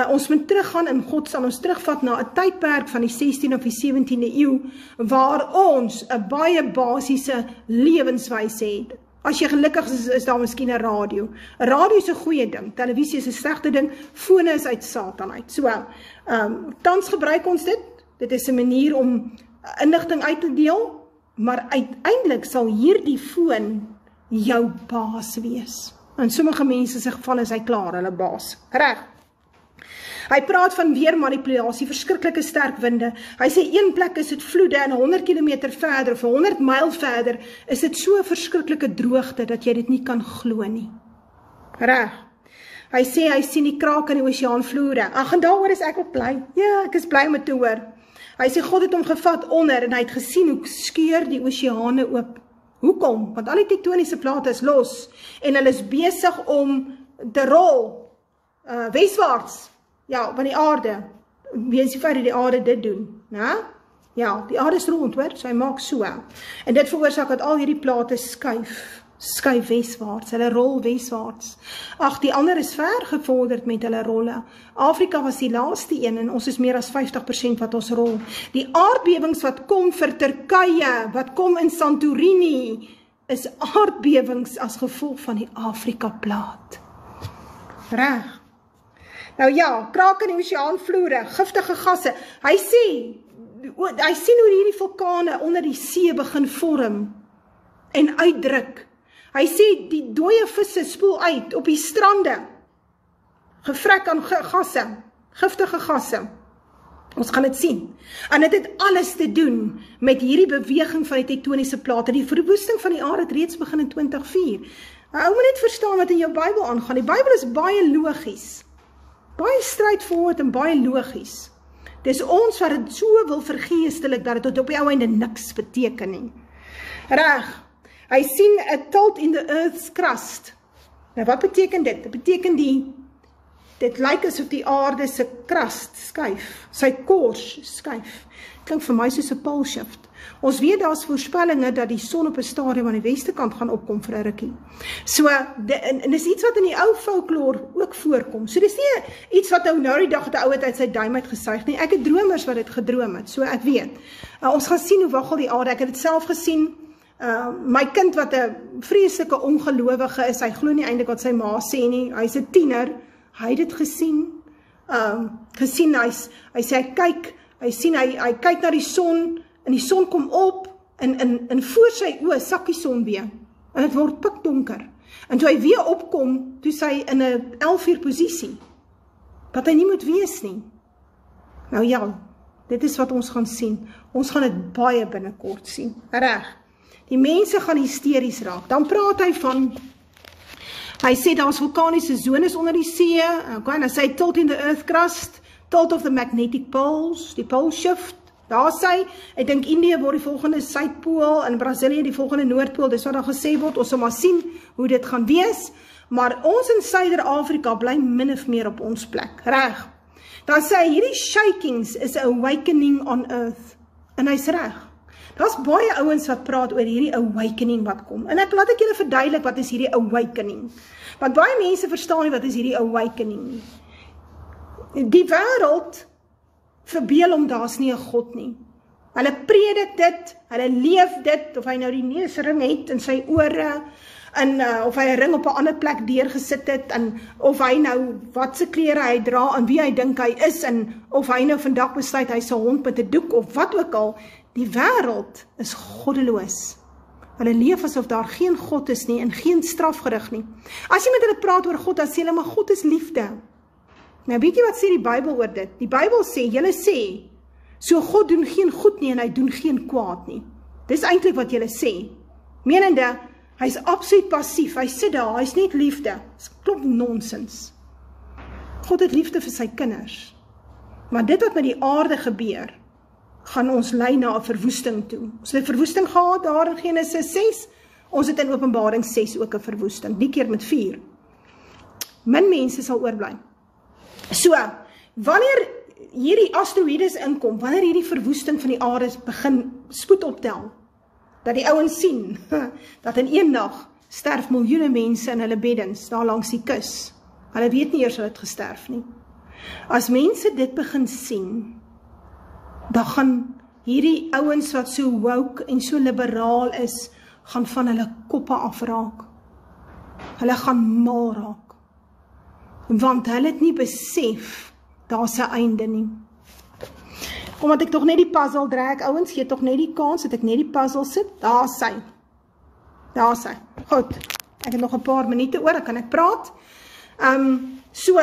Ons moet teruggaan en God sal ons terugvat na 'n tydperk van die 16de of die 17de eeu, waar ons 'n baie basiese lewenswyse het. As jy gelukkig is daar miskien 'n radio. 'n Radio is 'n goeie ding, televisie is 'n slegte ding, fone is uit Satan uit. So, tans gebruik ons dit. Dit is 'n manier om inligting uit te deel, maar uiteindelik sal hierdie foon jou baas wees. In sommige mense se geval is hy klaar, hulle baas. Reg. Hy praat van weermanipulasie, verskriklike sterk winde. Hy sê een plek is dit vloede en 100 km verder of 100 myl verder is dit so 'n verskriklike droogte dat jy dit nie kan glo nie. Reg. Hy sê hy sien die kraak in die oseaanvloere. Ag, en daaroor is ek ook bly. Ja, ek is bly om dit te hoor. Hy sê God het hom gevat onder en hy het gesien hoe skeur die oseane oop. Hoekom? Want al die tektoniese plate is los en hulle is besig om te rol weswaarts. Ja, van die aarde. Wees die feit dat die aarde dit doen. Na? Ja, die aarde is rond, hoor, so hy maak so. En dit veroorsaak dat al hierdie plate skuif weswaarts, hulle rol weswaarts. Ag, die ander is ver gevorderd met hulle rolle. Afrika was die laaste een en ons is meer as 50% wat ons rol. Die aardbewings wat kom vir Turkye, wat kom in Santorini, is aardbewings as gevolg van die Afrika plaat. Reg. Nou ja, krake in die oseaanvloere, giftige gasse. Hy sien hoe hierdie vulkane onder die see begin vorm en uitdruk. Hy sê die dooie visse spoel uit op die strande. Gevrek aan gasse, giftige gasse. Ons gaan dit sien. En dit het alles te doen met hierdie beweging van die tektoniese plate. Die verwoesting van die aarde het reeds begin in 2004. Ou moet net verstaan wat in jou Bybel aangaan. Die Bybel is baie logies. Baie straightforward en baie logies. Dis ons wat dit so wil vergeestelik, dat dit tot op die ou einde niks beteken nie. Reg, hy sien a tilt in the earth's crust. Nou wat beteken dit? Dit beteken dit lyk asof die aarde se crust skuif, sy kors skuif. Klink vir my soos 'n pole shift. Ons weet daar's voorspellinge dat die son op 'n stadium aan die weste kant gaan opkom vir 'n rukkie. So, en dis iets wat in die ou folklore ook voorkom. So dis nie iets wat nou die dag het 'n ou uit sy duim uit gesuig nie. Ek het dromers wat dit gedroom het, so ek weet. Ons gaan sien hoe waggel die aarde. Ek het dit self gesien. My kind wat 'n vreeslike ongelowige is, hy glo nie eintlik wat sy ma sê nie. Hy's 'n tiener. Hy het dit gesien. Hy sê hy kyk na die son en die son kom op en voor sy oë sak die son weer. En dit word pikdonker. En toe hy weer opkom, toe sy in 'n 11 posisie. Wat hy nie moet wees nie. Nou ja, dit is wat ons gaan sien. Ons gaan dit baie binnekort sien. Reg. Die mense gaan hysteries raak. Dan praat hy sê daar's vulkaniese zones onder die see. Okay, en dan sê hy tilt in the earth crust, tilt of the magnetic poles, die pole shift. Daar sê, ek dink Indië word die volgende Suidpool en Brazilië die volgende Noordpool. Dis wat daar gesê word. Ons sal maar sien hoe dit gaan wees. Maar ons in Suider-Afrika bly min of meer op ons plek. Reg. Dan sê hy, hierdie shakings is a awakening on earth. En hy's reg. Daar's baie ouens wat praat oor hierdie awakening wat kom. En laat ek julle verduidelik wat is hierdie awakening. Want baie mense verstaan nie wat is hierdie awakening. Die wêreld verbeel hom daar's nie 'n God nie. Hulle predik dit, hulle leef dit, of hy nou die neusring het in sy ore, en of hy 'n ring op 'n ander plek deurgesit het, en of hy nou wat se klere hy dra en wie hy dink hy is, en of hy nou vandag besluit hy's 'n hond met 'n doek of wat ook al. Die wêreld is goddeloos. Hulle leef asof daar geen God is nie en geen strafgerig nie. As jy met hulle praat oor God, dan sê hulle, maar God is liefde. Nou weet jy wat sê die Bybel oor dit? Die Bybel sê, julle sê, so God doen geen goed nie en hy doen geen kwaad nie. Dis eintlik wat julle sê. Menende, hy's absoluut passief, hy sit daar, hy's net liefde. Dis klop nonsens. God het liefde vir sy kinders. Maar dit wat met die aarde gebeur, gaan ons lei na 'n verwoesting toe. Ons het 'n verwoesting gehad daar in Genesis 6, ons het in Openbaring 6 ook 'n verwoesting, die keer met 4. Min mense sal oorbly. So, wanneer hierdie asteroïdes inkom, wanneer hierdie verwoesting van die aarde begin spoed optel, dat die ouens sien, dat in een nag sterf miljoene mense in hulle beddens, daar langs die kus. Hulle weet nie eers hulle het gesterf nie. As mense dit begin sien, dan gaan hierdie ouens wat so woke en so liberaal is, gaan van hulle koppe afraak. Hulle gaan mal raak. Want hulle het nie besef, daar's 'n einde nie. Omdat ek tog net die puzzle trek, ouens, gee tog net die kans, dat ek net die puzzle sit, daar sy. Goed, ek het nog 'n paar minute oor, dan kan ek praat. So,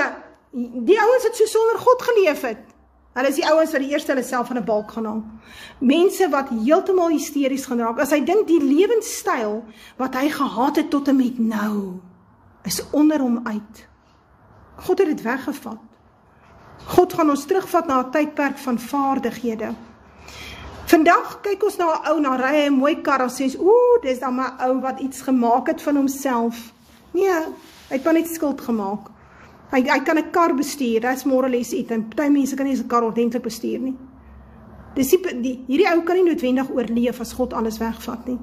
die ouens het so sonder God geleef het. Hulle is die ouens wat die eerste hulle self van 'n balk gaan haal. Mense wat heeltemal hysteries gaan raak, as hy dink die lewenstyl wat hy gehad het tot en met nou, is onder hom uit. God het dit weggevat. God gaan ons terugvat na 'n tydperk van vaardighede. Vandag kyk ons na 'n ou, na ry hy 'n mooi kar, en sê, dis dan maar 'n ou wat iets gemaak het van homself. Nee, hy het maar net skuld gemaak. Hy kan 'n kar bestuur, dat is morales iets, en party mense kan nie 'n kar ordentlik bestuur nie. Hierdie ou kan nie noodwendig oorleef as God alles wegvat nie.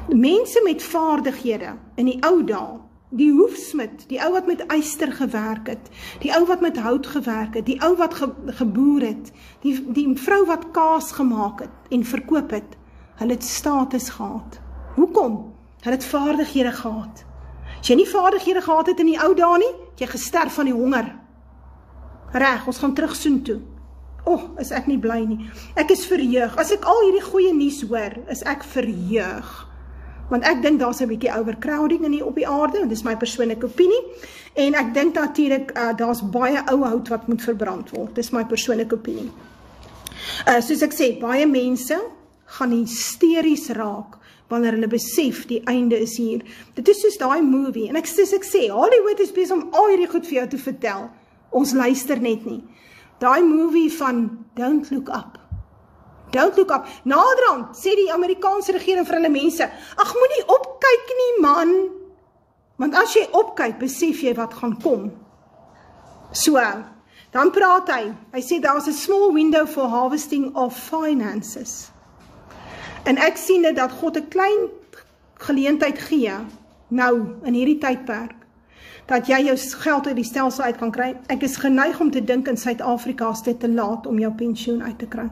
Mense met vaardighede in die ou dae, die hoefsmid, die ou wat met yster gewerk het, die ou wat met hout gewerk het, die ou wat geboer het, die vrou wat kaas gemaak het en verkoop het, hulle het status gehad. Hoekom? Hulle het vaardighede gehad. As jy nie vaardighede gehad het in die ou dae nie, het jy gesterf van die honger. Reg, ons gaan terug soontoe. Is ek nie bly nie. Ek is verheug. As ek al hierdie goeie nuus hoor, is ek verheug. Want ek dink daar's 'n bietjie overcrowding op die aarde, en dis my persoonlike opinie. En ek dink natuurlik daar's baie ou hout wat moet verbrand word. Dis my persoonlike opinie. Soos ek sê, baie mense gaan hysteries raak wanneer hulle besef die einde is hier. Dit is soos daai movie. En soos ek sê, Hollywood is besig om al hierdie goed vir jou te vertel. Ons luister net nie. Daai movie van Don't Look Up. Don't look up. Naderhand sê die Amerikaanse regering vir hulle mense, ag moenie opkyk nie man, want as jy opkyk, besef jy wat gaan kom. So, dan praat hy sê daar's 'n small window for harvesting of finances. En ek sien dit dat God 'n klein geleentheid gee, nou, in hierdie tydperk, dat jy jou geld uit die stelsel uit kan kry. Ek is geneig om te dink in Suid-Afrika is dit te laat om jou pensioen uit te kry.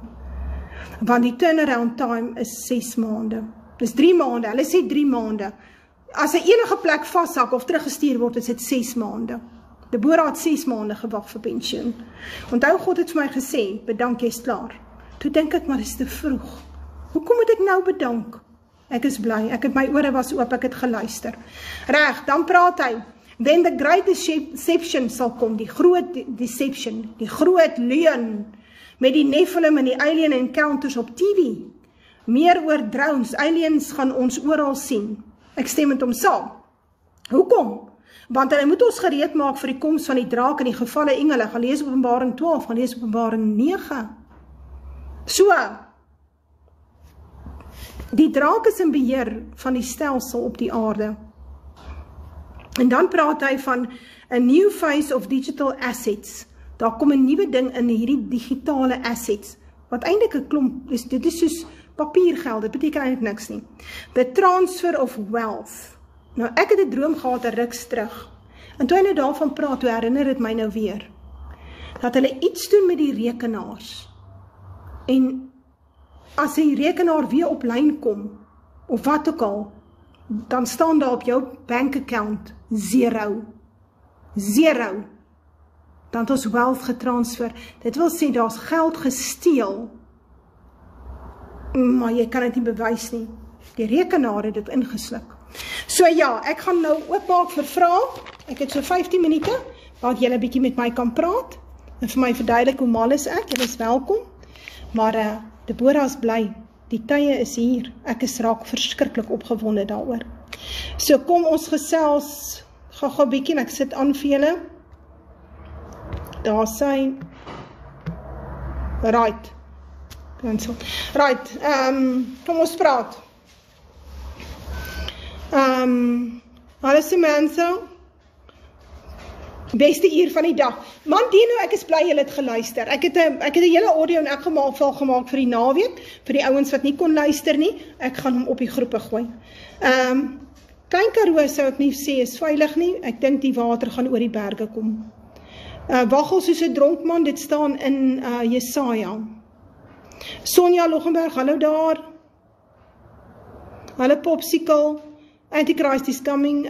Want die turnaround time is 6 maande. Dis 3 maande, hulle sê 3 maande. As 'n enige plek vashak of teruggestuur word, is dit 6 maande. Deborah het 6 maande gewag vir pensioen. Onthou, God het vir my gesê, bedank, jy's klaar. Toe dink ek, maar dis te vroeg. Hoekom moet ek nou bedank? Ek is bly, my ore was oop, ek het geluister. Reg, dan praat hy, then the great deception sal kom, die groot deception, die groot leuen, met die Nephilim en die alien encounters op TV. Meer oor drones, aliens gaan ons oral sien. Ek stem met hom saam. Hoekom? Want hulle moet ons gereed maak vir die koms van die draak en die gevalle engele. Gaan lees Openbaring 12, gaan lees Openbaring 9. So, die draak is in beheer van die stelsel op die aarde. En dan praat hy van a new phase of digital assets. Daar kom 'n nuwe ding in hierdie digitale assets, wat eintlik 'n klomp is, dit is soos papiergeld, dit beteken eintlik niks nie. The transfer of wealth. Nou, ek het 'n droom gehad 'n ruk terug, en toe hy nou daarvan praat, toe herinner dit my nou weer, dat hulle iets doen met die rekenaars, en as die rekenaar weer op lyn kom, of wat ook al, dan staan daar op jou bank account 0. Dan het ons wealth getransfer. Dit wil sê, daar's geld gesteel, maar jy kan dit nie bewys nie. Die rekenaar het dit ingesluk. So ja, ek gaan nou oopmaak vir vrae. Ek het so 15 minute, waar julle 'n bietjie met my kan praat, en vir my verduidelik hoe mal is ek, julle is welkom. Maar Deborah is bly, die tye is hier, ek is raak verskriklik opgewonde daaroor. So kom ons gesels, gou bietjie, en ek sit aan vir julle. Daar sy, right, kom ons praat. Hallo Samantha, beste uur van die dag. Man, Dino, ek is bly julle het geluister. Ek het 'n hele audio en ek gemaak vir die naweek, vir die ouens wat nie kon luister nie. Ek gaan hom op die groepe gooi. Klein Karoo sou ek nie sê is veilig nie. Ek dink die water gaan oor die berge kom. Waggel soos 'n dronk man, dit staan in Jesaja. Sonja Loggenberg, hallo daar. Hallo Popsicle, Antichrist is coming.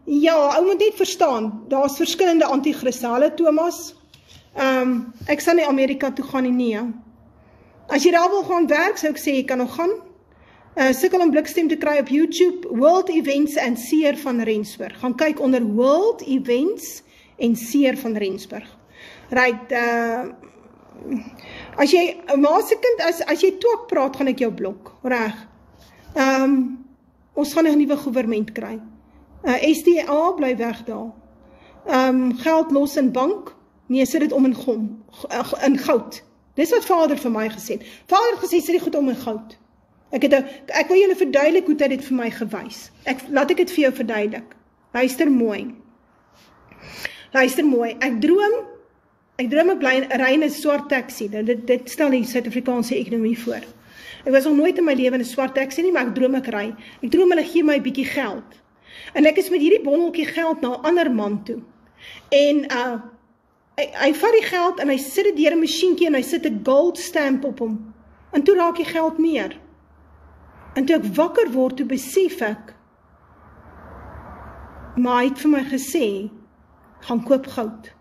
Ja, ou moet net verstaan, daar's verskillende antichriste. Hallo Thomas. Ek sal nie Amerika toe gaan nie. As jy daar wil gaan werk, sou ek sê jy kan nog gaan. Sukkel om blikstem te kry op YouTube, World Events en Seer van Rensburg. Gaan kyk onder World Events en Seer van Rensburg. Right, as jy, maase kind, as jy twak praat, gaan ek jou blok, reg. Ons gaan 'n nuwe goewerment kry. SDA bly weg daar. Geld los in bank, nee, sit dit om in goud. Dis wat vader vir my gesê het. Vader het gesê, sit die goed om in goud. Ek wil julle verduidelik hoe dit vir my gewys. Laat ek dit vir jou verduidelik. Luister mooi. Ek droom ek ry in 'n swart taxi. Dit stel die Suid-Afrikaanse ekonomie voor. Ek was nog nooit in my lewe in 'n swart taxi nie, maar ek droom ek ry. Ek droom hulle gee my 'n bietjie geld. En ek is met hierdie bondeltjie geld na 'n ander man toe. En hy vat die geld en hy sit dit deur 'n masjienkie en hy sit 'n gold stamp op hom. En toe raak die geld meer. En toe ek wakker word, toe besef ek, maar hy het vir my gesê, gaan koop goud.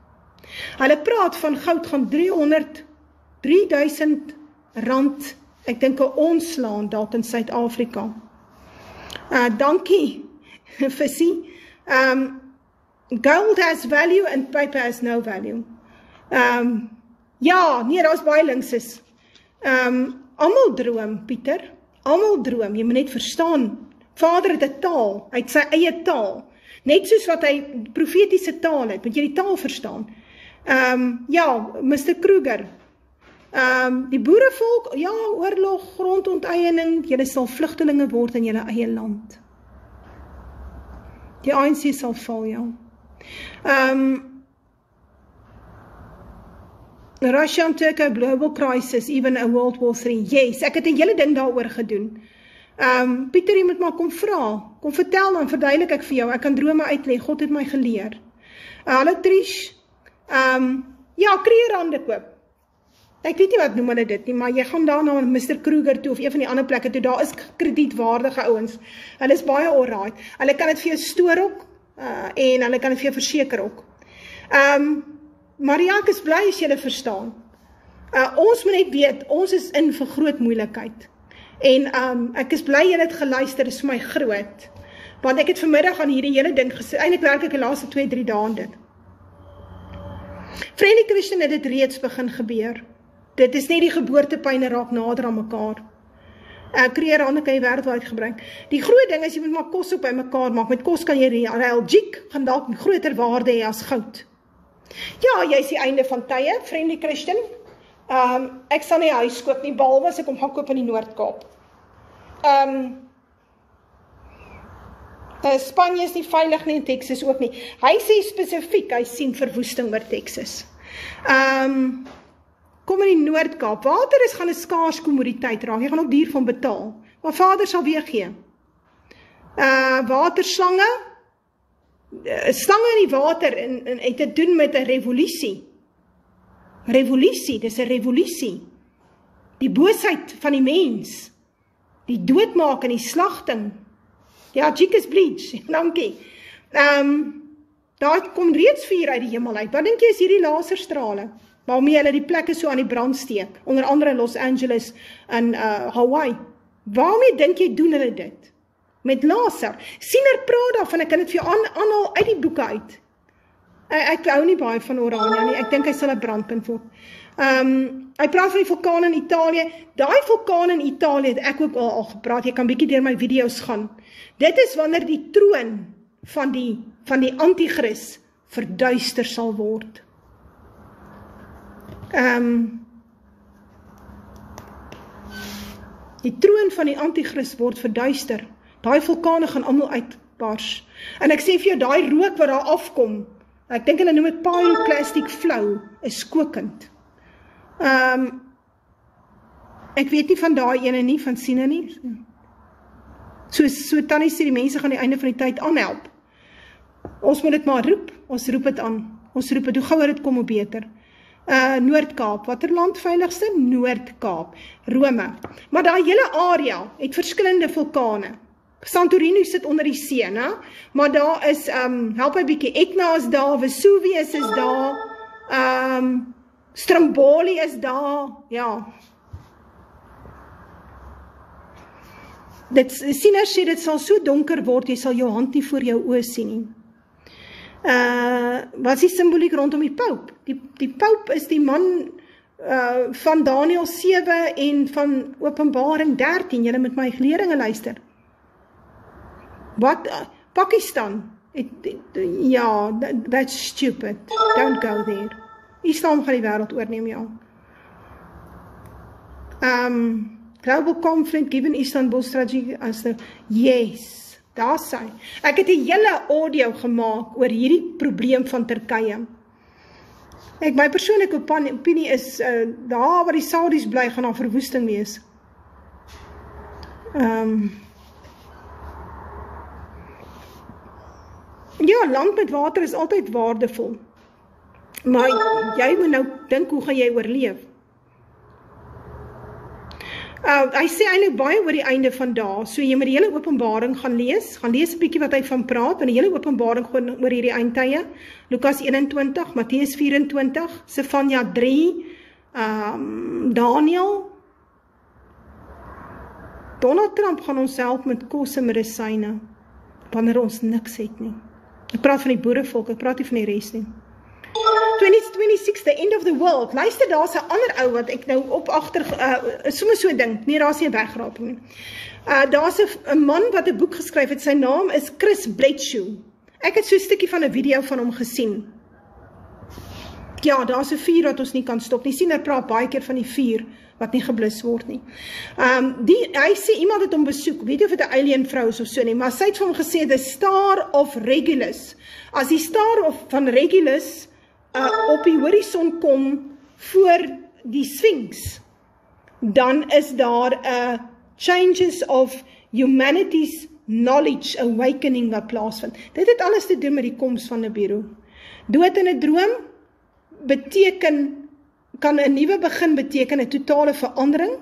Hulle praat van goud gaan 3.000 rand, ek dink 'n ons slaan dalk in Suid-Afrika. Dankie, Vissie. Gold has value and paper has no value. Ja, nee, daar's baie linkses. Almal droom, Pieter. Almal droom, jy moet net verstaan. Vader het 'n taal, hy het sy eie taal. Net soos wat hy profetiese taal het, moet jy die taal verstaan. Ja, Mr. Kruger. Die boerevolk, ja, oorlog, grondonteiening, julle sal vlugtelinge word in julle eie land. Die ANC sal val, ja. Russia and Turkey, global crisis, even a World War III. Yes, ek het 'n hele ding daaroor gedoen. Pieter, jy moet maar kom vra, kom vertel dan, verduidelik ek vir jou, ek kan drome uitleg, God het my geleer. Hallo Trish, ja, kreerhande koop. Ek weet nie wat noem hulle dit nie, maar jy gaan daar na Mr. Kruger toe, of een van die ander plekke toe, daar is kredietwaardige ouens, hulle is baie alright, hulle kan het vir jou stoor ook, en hulle kan het vir jou verseker ook. Maria, ek is bly as julle verstaan. Ons moet net weet, ons is in vir groot moeilikheid. En ek is bly julle het geluister, is vir my groot. Want ek het vanmiddag aan hierdie hele ding gesê, eintlik werk ek die laaste 2-3 dae aan dit. Friendly Christian het dit reeds begin gebeur. Dit is nie die geboortepyne raak nader aan mekaar. Kreerhande kan jy wêreldwyd gebruik. Die groot ding is, jy moet maar kos op by mekaar maak. Met kos kan jy ruil. Jik gaan dalk groter waarde hê as goud. Ja, jy is die einde van tye, Friendly Christian. Ek sal nie huis koop nie, behalwe as ek hom gaan koop in die Noord-Kaap. Spanje is nie veilig nie en Texas ook nie. Hy sê spesifiek, hy sien verwoesting oor Texas. Kom in die Noord-Kaap, water is gaan 'n skaars kommoditeit raak, jy gaan ook duur van betaal, maar Vader sal weer gee. Waterslange, slange in die water, en het te doen met 'n revolusie. Revolusie, dis 'n revolusie. Die boosheid van die mens, die doodmaak en die slagting. Ja, Jikus Bleach, dankie. Daar kom reeds vuur uit die hemel uit. Wat dink jy is hierdie laserstrale? Waarmee hulle die plekke so aan die brand steek, onder andere in Los Angeles en Hawaii. Waarmee dink jy doen hulle dit? Met laser. Siener praat daarvan, ek kan dit vir jou aanhaal uit die boeke uit. Ek hou nie baie van Orania nie, ek dink hy sal 'n brandpunt word. Hy praat van die vulkaan in Italië, daai vulkaan in Italië het ek ook al gepraat, jy kan bietjie deur my video's gaan. Dit is wanneer die troon van die antichris verduister sal word. Die troon van die antichris word verduister. Daai vulkane gaan almal uitbars. En ek sê vir jou, daai rook wat daar afkom, ek dink hulle noem dit pyroclastic flow, is kokend. Ek weet nie van daai ene nie, van Sina nie. So Tannie sê, die mense gaan die einde van die tyd aanhelp. Ons moet dit maar roep, ons roep dit aan. Ons roep dit, hoe gouer dit kom, hoe beter. Noord-Kaap, watter land veiligste? Noord-Kaap, Rome. Maar daai hele area het verskillende vulkane. Santorini sit onder die see, né? Maar daar is, help my bietjie, Etna is daar, Vesuvius is daar, Stromboli is daar, ja. Siener sê, dit sal so donker word, jy sal jou hand nie voor jou oë sien nie. Wat is die symboliek rondom die Pope? Die Pope is die man van Daniël 7 en van Openbaring 13, julle met my leerlinge luister. Wat? Pakistan? Ja, that's stupid. Don't go there. Islam gaan die wêreld oorneem, ja. Global conflict given Istanbul strategy as the... Yes, daar sy. Ek het 'n hele audio gemaak oor hierdie probleem van Turkye. My persoonlike opinie is, daar waar die Saudis bly, gaan daar verwoesting wees. Ja, land met water is altyd waardevol. Maar jy moet nou dink, hoe gaan jy oorleef? Hy sê eintlik baie oor die einde van dae, so jy moet die hele Openbaring gaan lees 'n bietjie wat hy van praat, want die hele Openbaring gaan oor hierdie eindtye, Lukas 21, Matteus 24, Sefanja 3, Daniel. Donald Trump gaan ons help met kos en medisyne, wanneer ons niks het nie. Ek praat van die boerevolk, ek praat nie van die res nie. 2026, the end of the world. Luister, daar's 'n ander ou wat ek nou op agter, sommer so dink, nee, daar's nie 'n wegraping nie. Daar's 'n man wat 'n boek geskryf het, sy naam is Chris Bledsoe. Ek het so 'n stukkie van 'n video van hom gesien. Ja, daar's 'n vuur wat ons nie kan stop nie. Sien, hy praat baie keer van die vuur wat nie geblus word nie. Hy sê iemand het hom besoek, weet jy of dit 'n alien vrou is of so nie, maar sy het vir hom gesê, the Star of Regulus. As die Star van Regulus op die horison kom voor die Sphinx, dan is daar 'n changes of humanity's knowledge awakening wat plaasvind. Dit het alles te doen met die koms van Nibiru. Dood in 'n droom kan 'n nuwe begin beteken 'n totale verandering,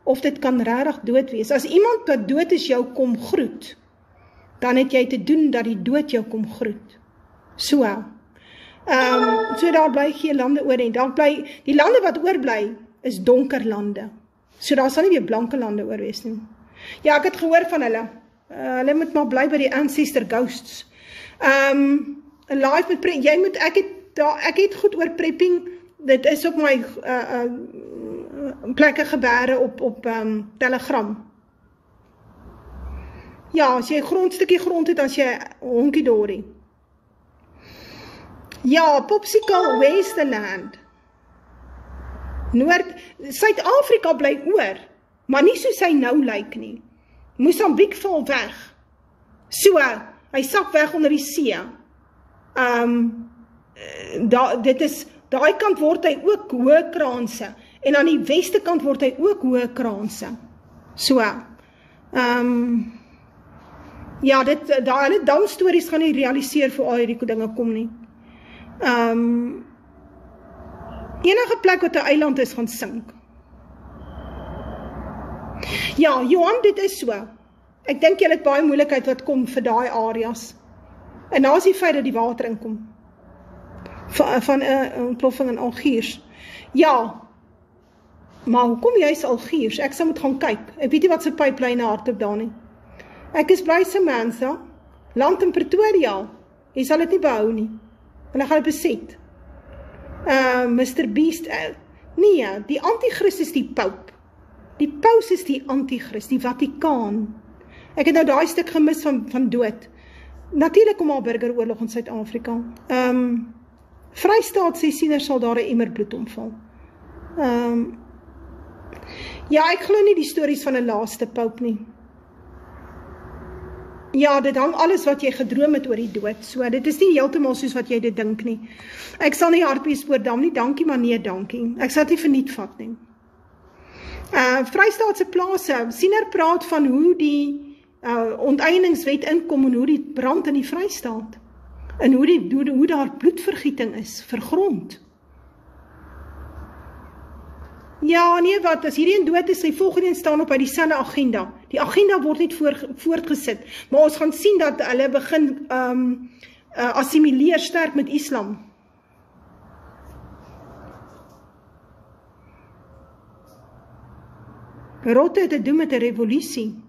of dit kan regtig dood wees. As iemand wat dood is jou kom groet, dan het jy te doen dat die dood jou kom groet. So daar bly geen lande oor nie. Die lande wat oorbly is donker lande. So daar sal nie weer blanke lande oor wees nie. Ja, ek het gehoor van hulle. Hulle moet maar bly by die ancestor ghosts. Live met ek het goed oor prepping. Dit is op my plekke gebeure op Telegram. Ja, as jy 'n stukkie grond het, as jy honkie dorie. Ja, Popsicle Westerland. Suid-Afrika bly oor, maar nie soos hy nou lyk nie. Mosambiek val weg. So, hy sak weg onder die see. Daai kant word hy ook hoë kraanse, en aan die weste kant word hy ook hoë kraanse. So, ja, hulle damstories gaan nie realiseer vir al hierdie dinge kom nie. Enige plek wat 'n eiland is, gaan sink. Ja, Johan, dit is so. Ek dink jy het baie moeilikheid wat kom vir daai areas. En nou is die feit dat die water inkom. Van 'n ontploffing in Algiers. Ja, maar hoekom juist Algiers? Ek sal moet gaan kyk. Ek weet nie wat se pyplyne hardop daar nie. Ek is bly Samantha, land in Pretoria. Jy sal dit nie behou nie. Hulle gaan dit beset. Mr. Beast, nee, die antichrist is die Pope. Die paus is die antichrist, die Vatikaan. Ek het nou daai stuk gemis van dood. Natuurlik kom al burgeroorlog in Suid-Afrika. Vrystaat sê sieners sal daar 'n emmer bloed omval. Ja, ek glo nie die stories van 'n laaste Pope nie. Ja, dit hang alles wat jy gedroom het oor die dood. So, dit is nie heeltemal soos wat jy dit dink nie. Ek sal nie Hartbeespoort-dam nie, dankie, maar nee, dankie. Ek sal dit nie verniet vat nie. Vrystaatse plase, siener praat van hoe die onteieningswet inkom en hoe die brand in die Vrystaat. En hoe daar bloedvergieting is vir grond. Ja, nee wat, as hierdie een dood is, die volgende een staan op by dieselfde agenda. Die agenda word net voortgesit, maar ons gaan sien dat hulle begin assimileer sterk met Islam. Rotte het te doen met 'n revolusie.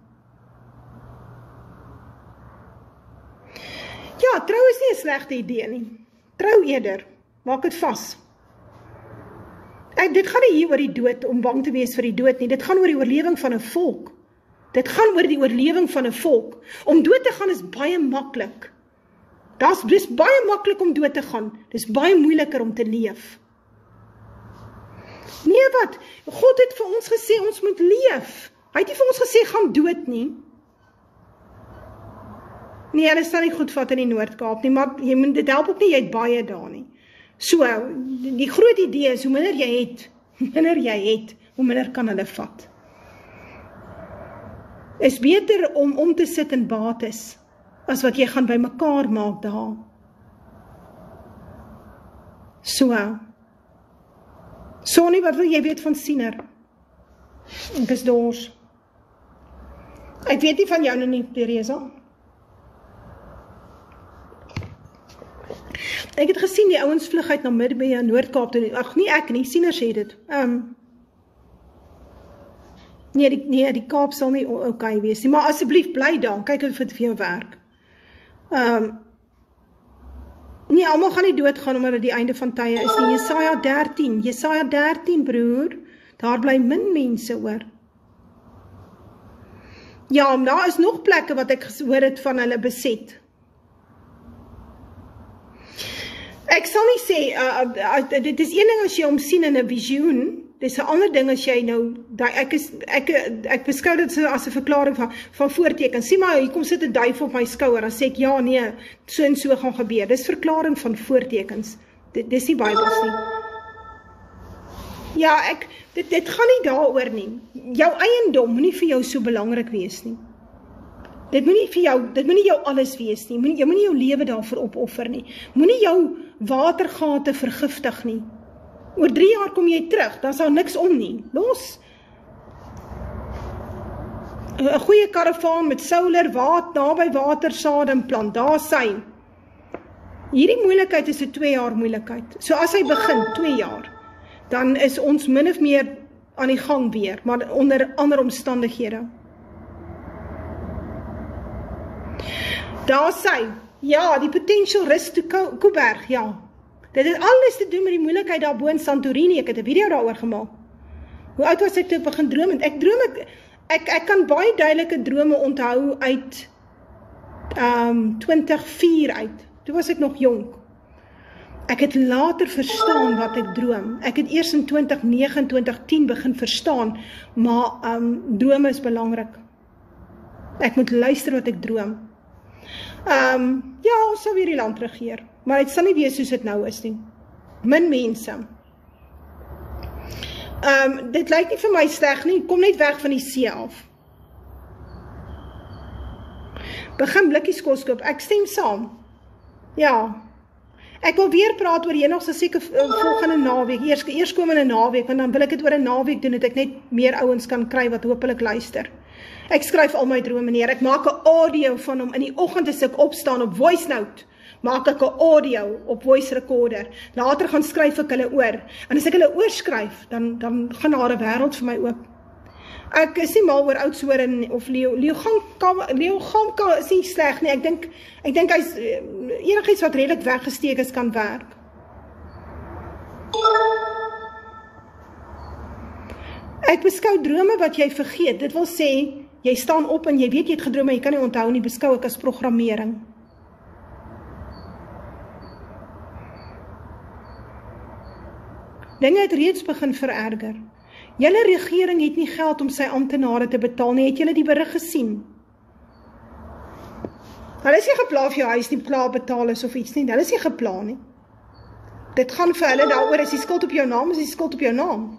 Ja, trou is nie 'n slegte idee nie. Trou eerder, maak dit vas. Dit gaan nie hier oor die dood, om bang te wees vir die dood nie. Dit gaan oor die oorlewing van 'n volk. Dit gaan oor die oorlewing van 'n volk. Om dood te gaan is baie maklik. Dis baie maklik om dood te gaan. Dis baie moeiliker om te leef. Nee wat, God het vir ons gesê ons moet leef. Hy het nie vir ons gesê gaan dood nie. Nee, hulle sal nie goed vat in die Noord-Kaap nie, maar dit help ook nie, jy het baie daar nie. So, die groot idee is, hoe minder jy het, hoe minder kan hulle vat. Is beter om te sit in bates, as wat jy gaan by mekaar maak daar. So, Sonny, wat wil jy weet van siener? Ek is dors. Ek weet nie van jou nou nie, Teresa. Ek het gesien die ouens vlug uit na Middelburg en Noord-Kaap toe. Ag nee, ek nie, sieners het dit. Nee, die Kaap sal nie okay wees nie, maar asseblief bly daar, kyk of dit vir jou werk. Nee, almal gaan nie doodgaan omdat dit die einde van tye is nie. Jesaja 13 broer, daar bly min mense oor. Ja, maar daar is nog plekke wat ek gehoor het van hulle beset. Ek sal nie sê, dit is een ding as jy hom sien in 'n visioen, dit is 'n ander ding as jy nou, ek beskou dit as 'n verklaring van voortekens. Sien maar, hier kom sit 'n duiwel op my skouer, dan sê ek, ja nee, so en so gaan gebeur. Dis verklaring van voortekens. Dis nie Bybels nie. Ja, dit gaan nie daaroor nie. Jou eiendom moenie vir jou so belangrik wees nie. Dit moenie jou alles wees nie. Jy moenie jou lewe daarvoor opoffer nie. Moenie jou watergate vergiftig nie. Oor 3 jaar kom jy terug, dan is daar niks om nie. Los. 'n goeie karavaan met solar, naby watersade en plant, daar sy. Hierdie moeilikheid is 'n 2 jaar moeilikheid. So as hy begin 2 jaar, dan is ons min of meer aan die gang weer, maar onder ander omstandighede. Daar sy, ja, die potential risk to Kuiberg, ja. Dit het alles te doen met die moeilikheid daar bo in Santorini, ek het 'n video daaroor gemaak. Hoe oud was ek toe ek begin droom? Ek kan baie duidelike drome onthou uit 2004 uit. Toe was ek nog jonk. Ek het later verstaan wat ek droom. Ek het eers in 2009 en 2010 begin verstaan, maar drome is belangrik. Ek moet luister wat ek droom. Ja, ons sal weer die land regeer, maar het sal nie wees soos dit nou is nie. Min mense. Dit lyk nie vir my sleg nie, kom net weg van die see af. Begin blikkies kos koop, ek stem saam. Ja. Ek wil weer praat oor eendag se seker volgende naweek, eers komende naweek, want dan wil ek dit oor 'n naweek doen, dat ek net meer ouens kan kry wat hopelik luister. Ek skryf al my drome neer, ek maak 'n audio van hom, in die oggend as ek opstaan op voice note, maak ek 'n audio op voice recorder, later gaan skryf ek hulle oor, en as ek hulle oorskryf, dan gaan daar 'n wêreld vir my oop. Ek is nie mal oor Oudtshoorn of Leo Gamka is nie sleg nie, ek dink hy's enigiets wat redelik weggesteek is kan werk. Ek beskou drome wat jy vergeet, dit wil sê, jy staan op en jy weet jy het gedroom, maar jy kan nie onthou nie, beskou ek as programmering. Dinge het reeds begin vererger. Julle regering het nie geld om sy amptenare te betaal nie, het julle die berig gesien? Hulle is nie gepla of jou huis nie klaar betaal is of iets nie, hulle is nie gepla nie. Dit gaan vir hulle daaroor, is die skuld op jou naam, is die skuld op jou naam.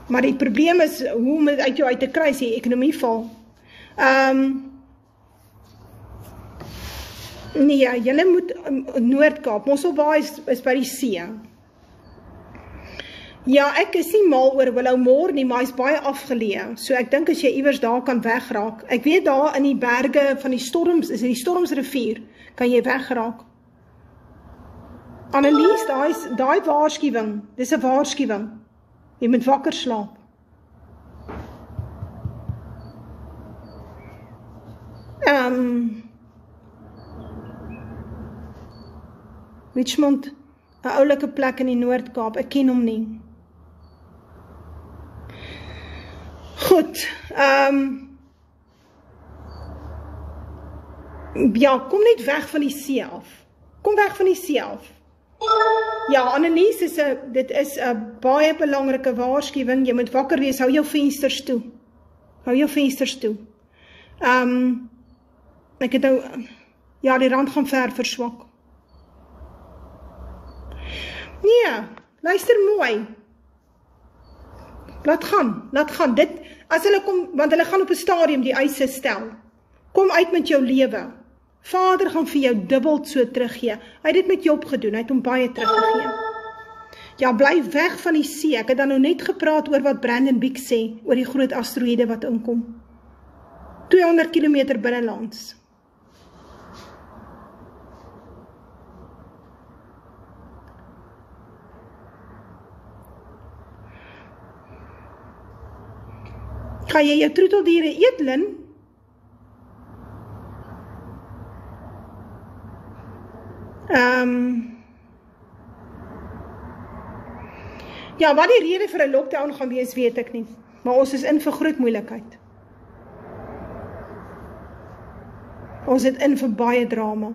Maar die probleem is, hoe om het uit jou uit te kry, as die ekonomie val. Nee, julle moet Noord-Kaap, Mosselbaai is by die see. Ja, ek is nie mal oor Willowmore nie, maar hy is baie afgeleë. So ek dink as jy iewers daar kan wegraak. Ek weet daar in die berge van die storms, is in die Stormsrivier, kan jy wegraak. Annelies, daai waarskuwing, dis 'n waarskuwing. Jy moet wakker slaap. Richmond, 'n oulike plek in die Noord-Kaap, ek ken hom nie. Goed, ja, kom net weg van die see af. Kom weg van die see af. Ja, Annelies, dit is 'n baie belangrike waarskuwing, jy moet wakker wees, hou jou vensters toe. Hou jou vensters toe. Ek het nou, ja, die rand gaan ver verswak. Nee, luister mooi. Laat gaan, dit, as hulle kom, want hulle gaan op 'n stadium die eise stel. Kom uit met jou lewe. Vader gaan vir jou dubbel so teruggee. Hy het dit met Job gedoen, hy het hom baie teruggegee. Ja, bly weg van die see. Ek het dan nou net gepraat oor wat Brandon Beek sê, oor die groot asteroïde wat inkom. 200 km binnelands. Ga jy jou troeteldiere eet, Lin? Ja, wat die rede vir 'n lockdown gaan wees, weet ek nie. Maar ons is in vir groot moeilikheid. Ons het in vir baie drama.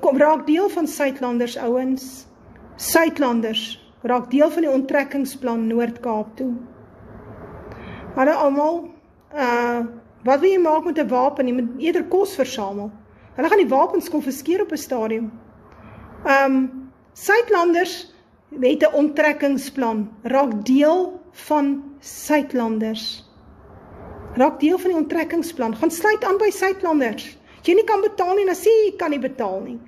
Kom raak deel van Suidlanders, ouens. Suidlanders raak deel van die onttrekkingsplan Noord-Kaap toe. Hallo almal, wat wil jy maak met 'n wapen? Jy moet eerder kos versamel. Hulle gaan die wapens konfiskeer op 'n stadium. Suidlanders het 'n onttrekkingsplan. Raak deel van Suidlanders. Raak deel van die onttrekkingsplan. Gaan sluit aan by Suidlanders. As jy nie kan betaal nie, dan sê jy kan nie betaal nie.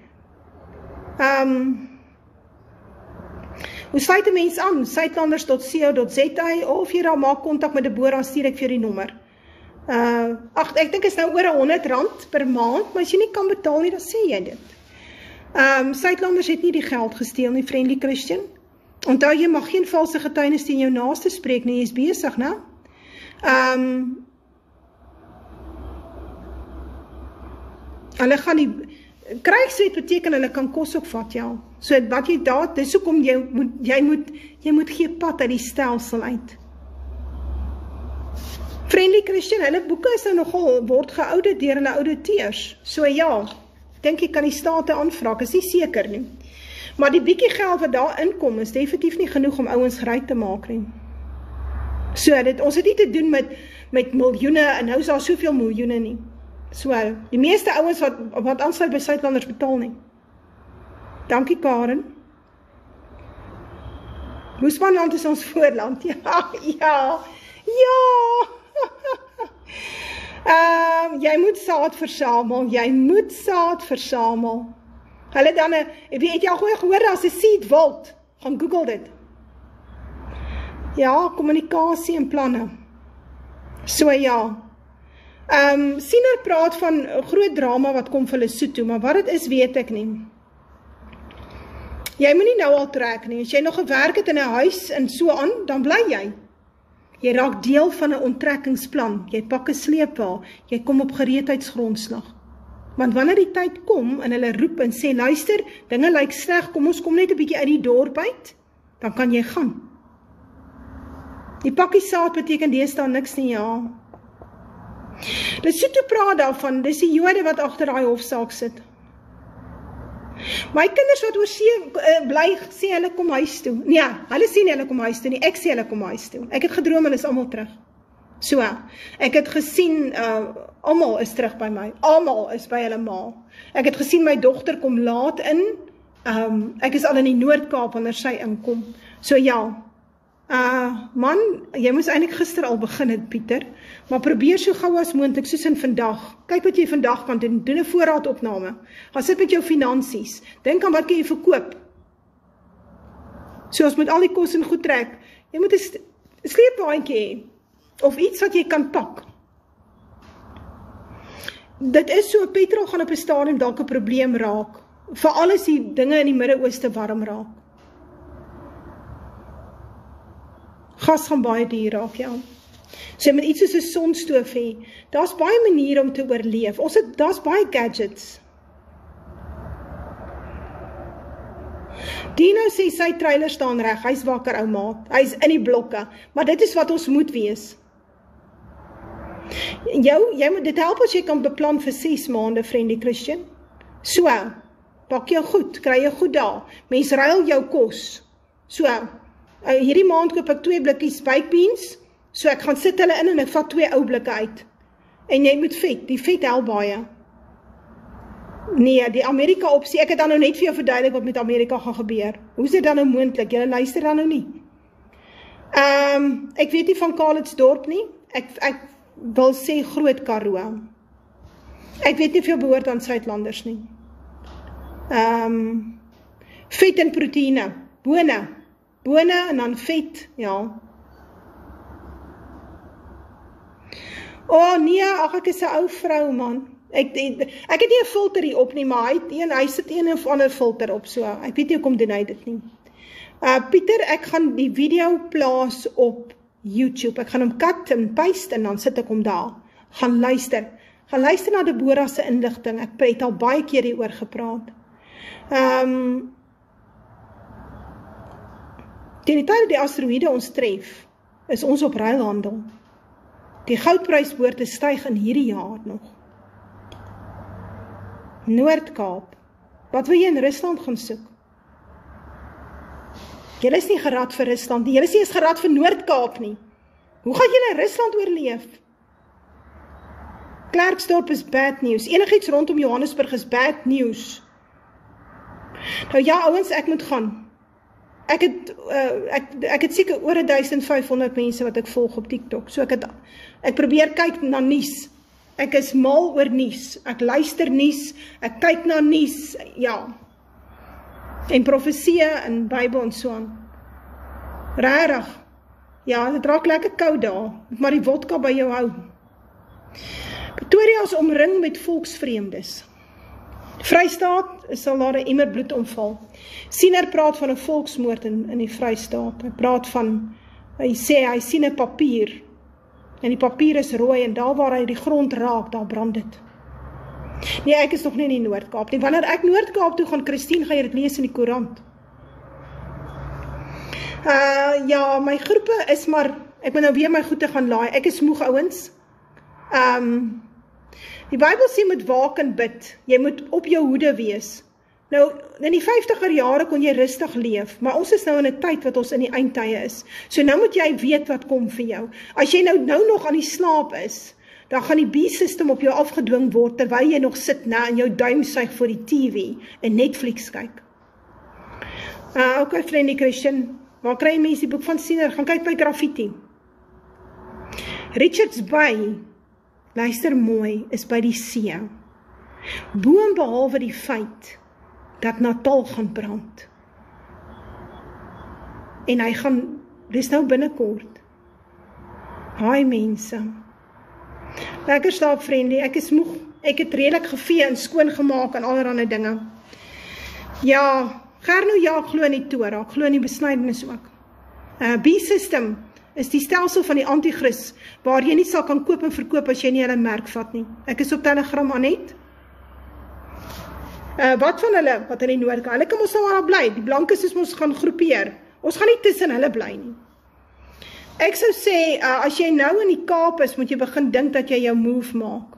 Hoe sluit 'n mens aan? Suidlanders.co.za of jy daar maak kontak met Deborah, stuur ek vir die nommer. Ek dink is nou oor R100 per maand, maar as jy nie kan betaal nie, dan sê jy dit. Suidlanders het nie die geld gesteel nie, Friendly Christian. Onthou, jy mag geen valse getuienis teen jou naaste spreek nie, jy is besig, né? Hulle gaan die krygswet beteken hulle kan kos ook vat, ja. So wat jy daar, dis hoekom jy moet gee pad uit die stelsel uit. Friendly Christian, hulle boeke is nou nogal word geaudit deur hulle auditeurs. So ja, dink jy kan die state aanvra, ek is nie seker nie. Maar die bietjie geld wat daar inkom is definitief nie genoeg om ouens gereed te maak nie. So ons het nie te doen met miljoene en nou is daar soveel miljoene nie. So, die meeste ouens wat aansluit by Suidlanders betaal nie. Dankie Karen. Boesmanland is ons voorland. Ja. Jy moet saad versamel. Hulle dan, het jy al gehoor, as 'n seed vault, gaan Google dit. Ja, kommunikasie en planne. So ja. Siener praat van groot drama wat kom vir Lesotho, maar wat dit is, weet ek nie. Jy moet nie nou al trek nie. As jy nog gewerk het in 'n huis en so aan, dan bly jy. Jy raak deel van 'n onttrekkingsplan. Jy pak 'n sleepwa, jy kom op gereedheidsgrondslag. Want wanneer die tyd kom en hulle roep en sê, luister, dinge lyk sleg, kom ons kom net 'n bietjie uit die dorp uit, dan kan jy gaan. Die pakkie saad beteken deesdae niks nie, ja. Lesotho praat daarvan, dis die Jode wat agter daai hofsaak sit. My kinders wat oor see bly, sê hulle kom huis toe. Nee, hulle sê nie hulle kom huis toe nie, ek sê hulle kom huis toe. Ek het gedroom, hulle is almal terug. So, ek het gesien, almal is terug by my, almal is by hulle ma. Ek het gesien my dogter kom laat in, ek is al in die Noord-Kaap wanneer sy inkom. So ja, man, jy moes eintlik gister al begin het, Pieter, maar probeer so gou as moontlik, soos in vandag. Kyk wat jy vandag kan doen, doen 'n voorraadopname. Gaan sit met jou finansies. Dink aan wat kan jy verkoop. So as met al die kos en goed trek, jy moet 'n sleepwaandjie hê of iets wat jy kan pak. Dit is so, petrol gaan op 'n stadium dalk 'n probleem raak, veral as die dinge in die Midde-Ooste warm raak. Gas gaan baie duur raak, ja. So jy moet iets soos 'n sonstoof hê. Daar's baie maniere om te oorleef. Daar's baie gadgets. Dino sê sy trailer staan reg, hy's wakker ou maat. Hy's in die blokke, maar dit is wat ons moet wees. Jy moet dit help as jy kan beplan vir 6 maande, Friendly Christian. So, pak jou goed, kry jou goed daar. Mens ruil jou kos. So, hierdie maand koop ek 2 blikkies baked beans, so ek gaan sit hulle in en ek vat 2 ou blikke uit. En jy moet vet, die vet help baie. Nee, die Amerika opsie, ek het dan nou net vir jou verduidelik wat met Amerika gaan gebeur. Hoe is dit dan nou moontlik? Julle luister dan nou nie. Ek weet nie van Calitzdorp nie, ek wil sê Groot Karoo. Ek weet nie veel behoort aan Suidlanders nie. Vet en proteïne, bone en dan vet, ja. Nee, ek is 'n ou vrou man. Ek het nie 'n filter hier op nie, maar hy sit een of ander filter op, so ek weet nie hoekom doen hy dit nie. Pieter, ek gaan die video plaas op YouTube, ek gaan hom cut en paste en dan sit ek hom daar. Gaan luister na Deborah se inligting, ek het al baie keer hieroor gepraat. Teen die tyd dat die asteroïde ons tref, is ons op ruilhandel. Die goudprys behoort te styg in hierdie jaar nog. Noord-Kaap, wat wil jy in Rusland gaan soek? Julle is nie gerad vir Rusland nie, julle is nie eens gerad vir Noord-Kaap nie. Hoe gaan julle in Rusland oorleef? Klerksdorp is bad news, enigiets rondom Johannesburg is bad news. Nou ja, ouens, ek moet gaan. Ek het seker oor 1500 mense wat ek volg op TikTok, so ek probeer kyk na nuus. Ek is mal oor nuus, ek luister nuus, ek kyk na nuus, ja. En profesie en Bybel en so aan. Regtig, ja, dit raak lekker koud daar, maar die vodka by jou hou. Pretoria is omring met volksvreemdes. Vrystaat sal daar 'n emmer bloed omval. Siener praat van 'n volksmoord in die Vrystaat. Hy sê hy sien 'n papier en die papier is rooi en daar waar hy die grond raak, daar brand dit. Nee, ek is nog nie in die Noord-Kaap nie. Wanneer ek Noord-Kaap toe gaan, Christine, gaan jy dit lees in die koerant. Ja, my groepe is maar, ek moet nou weer my goede gaan laai. Ek is moeg, ouens. Die Bybel sê moet waak en bid. Jy moet op jou hoede wees. Nou, in die 50er jare kon jy rustig leef, maar ons is nou in 'n tyd wat ons in die eindtye is. So nou moet jy weet wat kom vir jou. As jy nou nog aan die slaap is, dan gaan die B-system op jou afgedwing word, terwyl jy nog sit na in jou duim suig voor die TV en Netflix kyk. Okay, vriendie Christian, waar kry jy mense die boek van Siener? Gaan kyk by Graffiti. Richards Bay, luister mooi, is by die see. Boon behalwe die feit dat Natal gaan brand. En hy gaan, dis nou binnekort. Haai mense. Lekker slaap, vriendie, ek is moeg. Ek het redelik gevee en skoon gemaak en allerhande dinge. Ja, Gerno, ja, glo in die Torah, glo in die besnydenis ook. B-system is die stelsel van die antichrist, waar jy nie sal kan koop en verkoop as jy nie hulle merk vat nie. Ek is op Telegram, Anet. Wat van hulle, wat in die Noord-Kaap? Hulle kan ons nou maar bly, die blankes is ons gaan groepeer. Ons gaan nie tussen hulle bly nie. Ek sou sê, as jy nou in die Kaap is, moet jy begin dink dat jy jou move maak.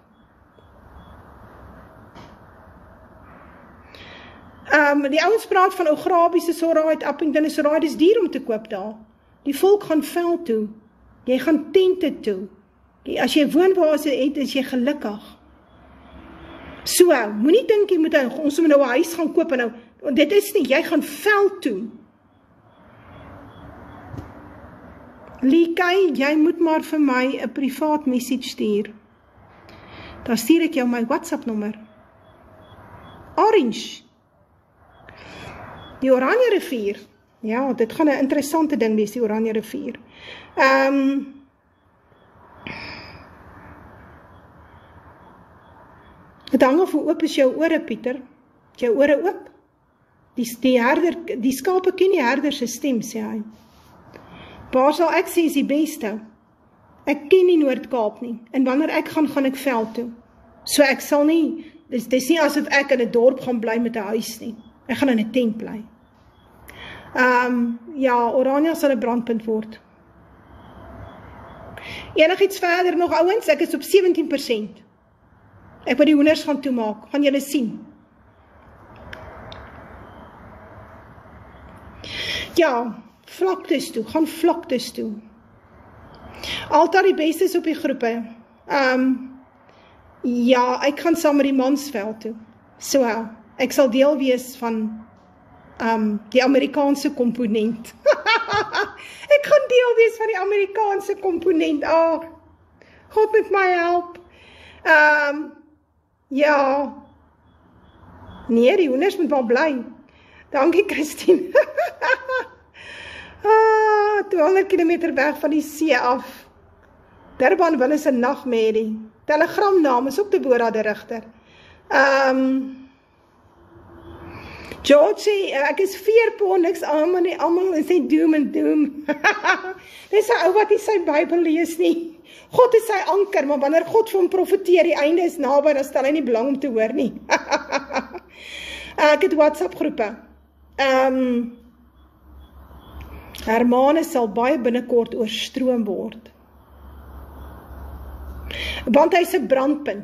Die ouens praat van Ograbiese Soraaid, Appington is Soraaid, is duur om te koop daar. Die volk gaan veld toe, jy gaan tente toe. As jy woonbasis het, is jy gelukkig. So, moenie dink jy moet ons nou 'n huis gaan koop en nou, dit is nie, jy gaan veld toe. Liekie, jy moet maar vir my 'n privaat message stuur. Dan stuur ek jou my WhatsApp nommer. Orange. Die Oranje rivier. Ja, dit gaan 'n interessante ding wees, die Oranje rivier. Het hang af hoe oop is jou ore, Pieter. Jou ore oop? Die skape ken die herder se stem, sê hy. Waar sal ek sê is die beste? Ek ken nie Noord-Kaap nie, en wanneer ek gaan ek veld toe. So ek sal nie, dis nie asof ek in 'n dorp gaan bly met 'n huis nie. Ek gaan in 'n tent bly. Ja, Oranje sal 'n brandpunt word. Enigiets verder nog, ouens? Ek is op 17%. Ek wil die hoenders gaan toemaak, gaan julle sien. Ja, vlaktes toe, gaan vlaktes toe. Altyd die beste is op die groepe. Ja, ek gaan saam met die Mansveld toe. So, ek sal deel wees van die Amerikaanse komponent. Ek gaan deel wees van die Amerikaanse komponent. God met my help. Ja, Nee, die hoenders moet maar bly. Dankie, Christine. 200 km weg van die see af. Durban wil is 'n nagmerrie. Telegram naam is ook Deborah de Rigter. George sê, ek is veerpol, niks almal nie, almal is hy doom en doom. Dis 'n ou wat nie sy Bybel lees nie. God is sy anker, maar wanneer God vir hom profeteer, die einde is naby, dan stel hy nie belang om te hoor nie. Ek het WhatsApp groepe. Hermanus sal baie binnekort oorstroom word. Want hy is 'n brandpunt.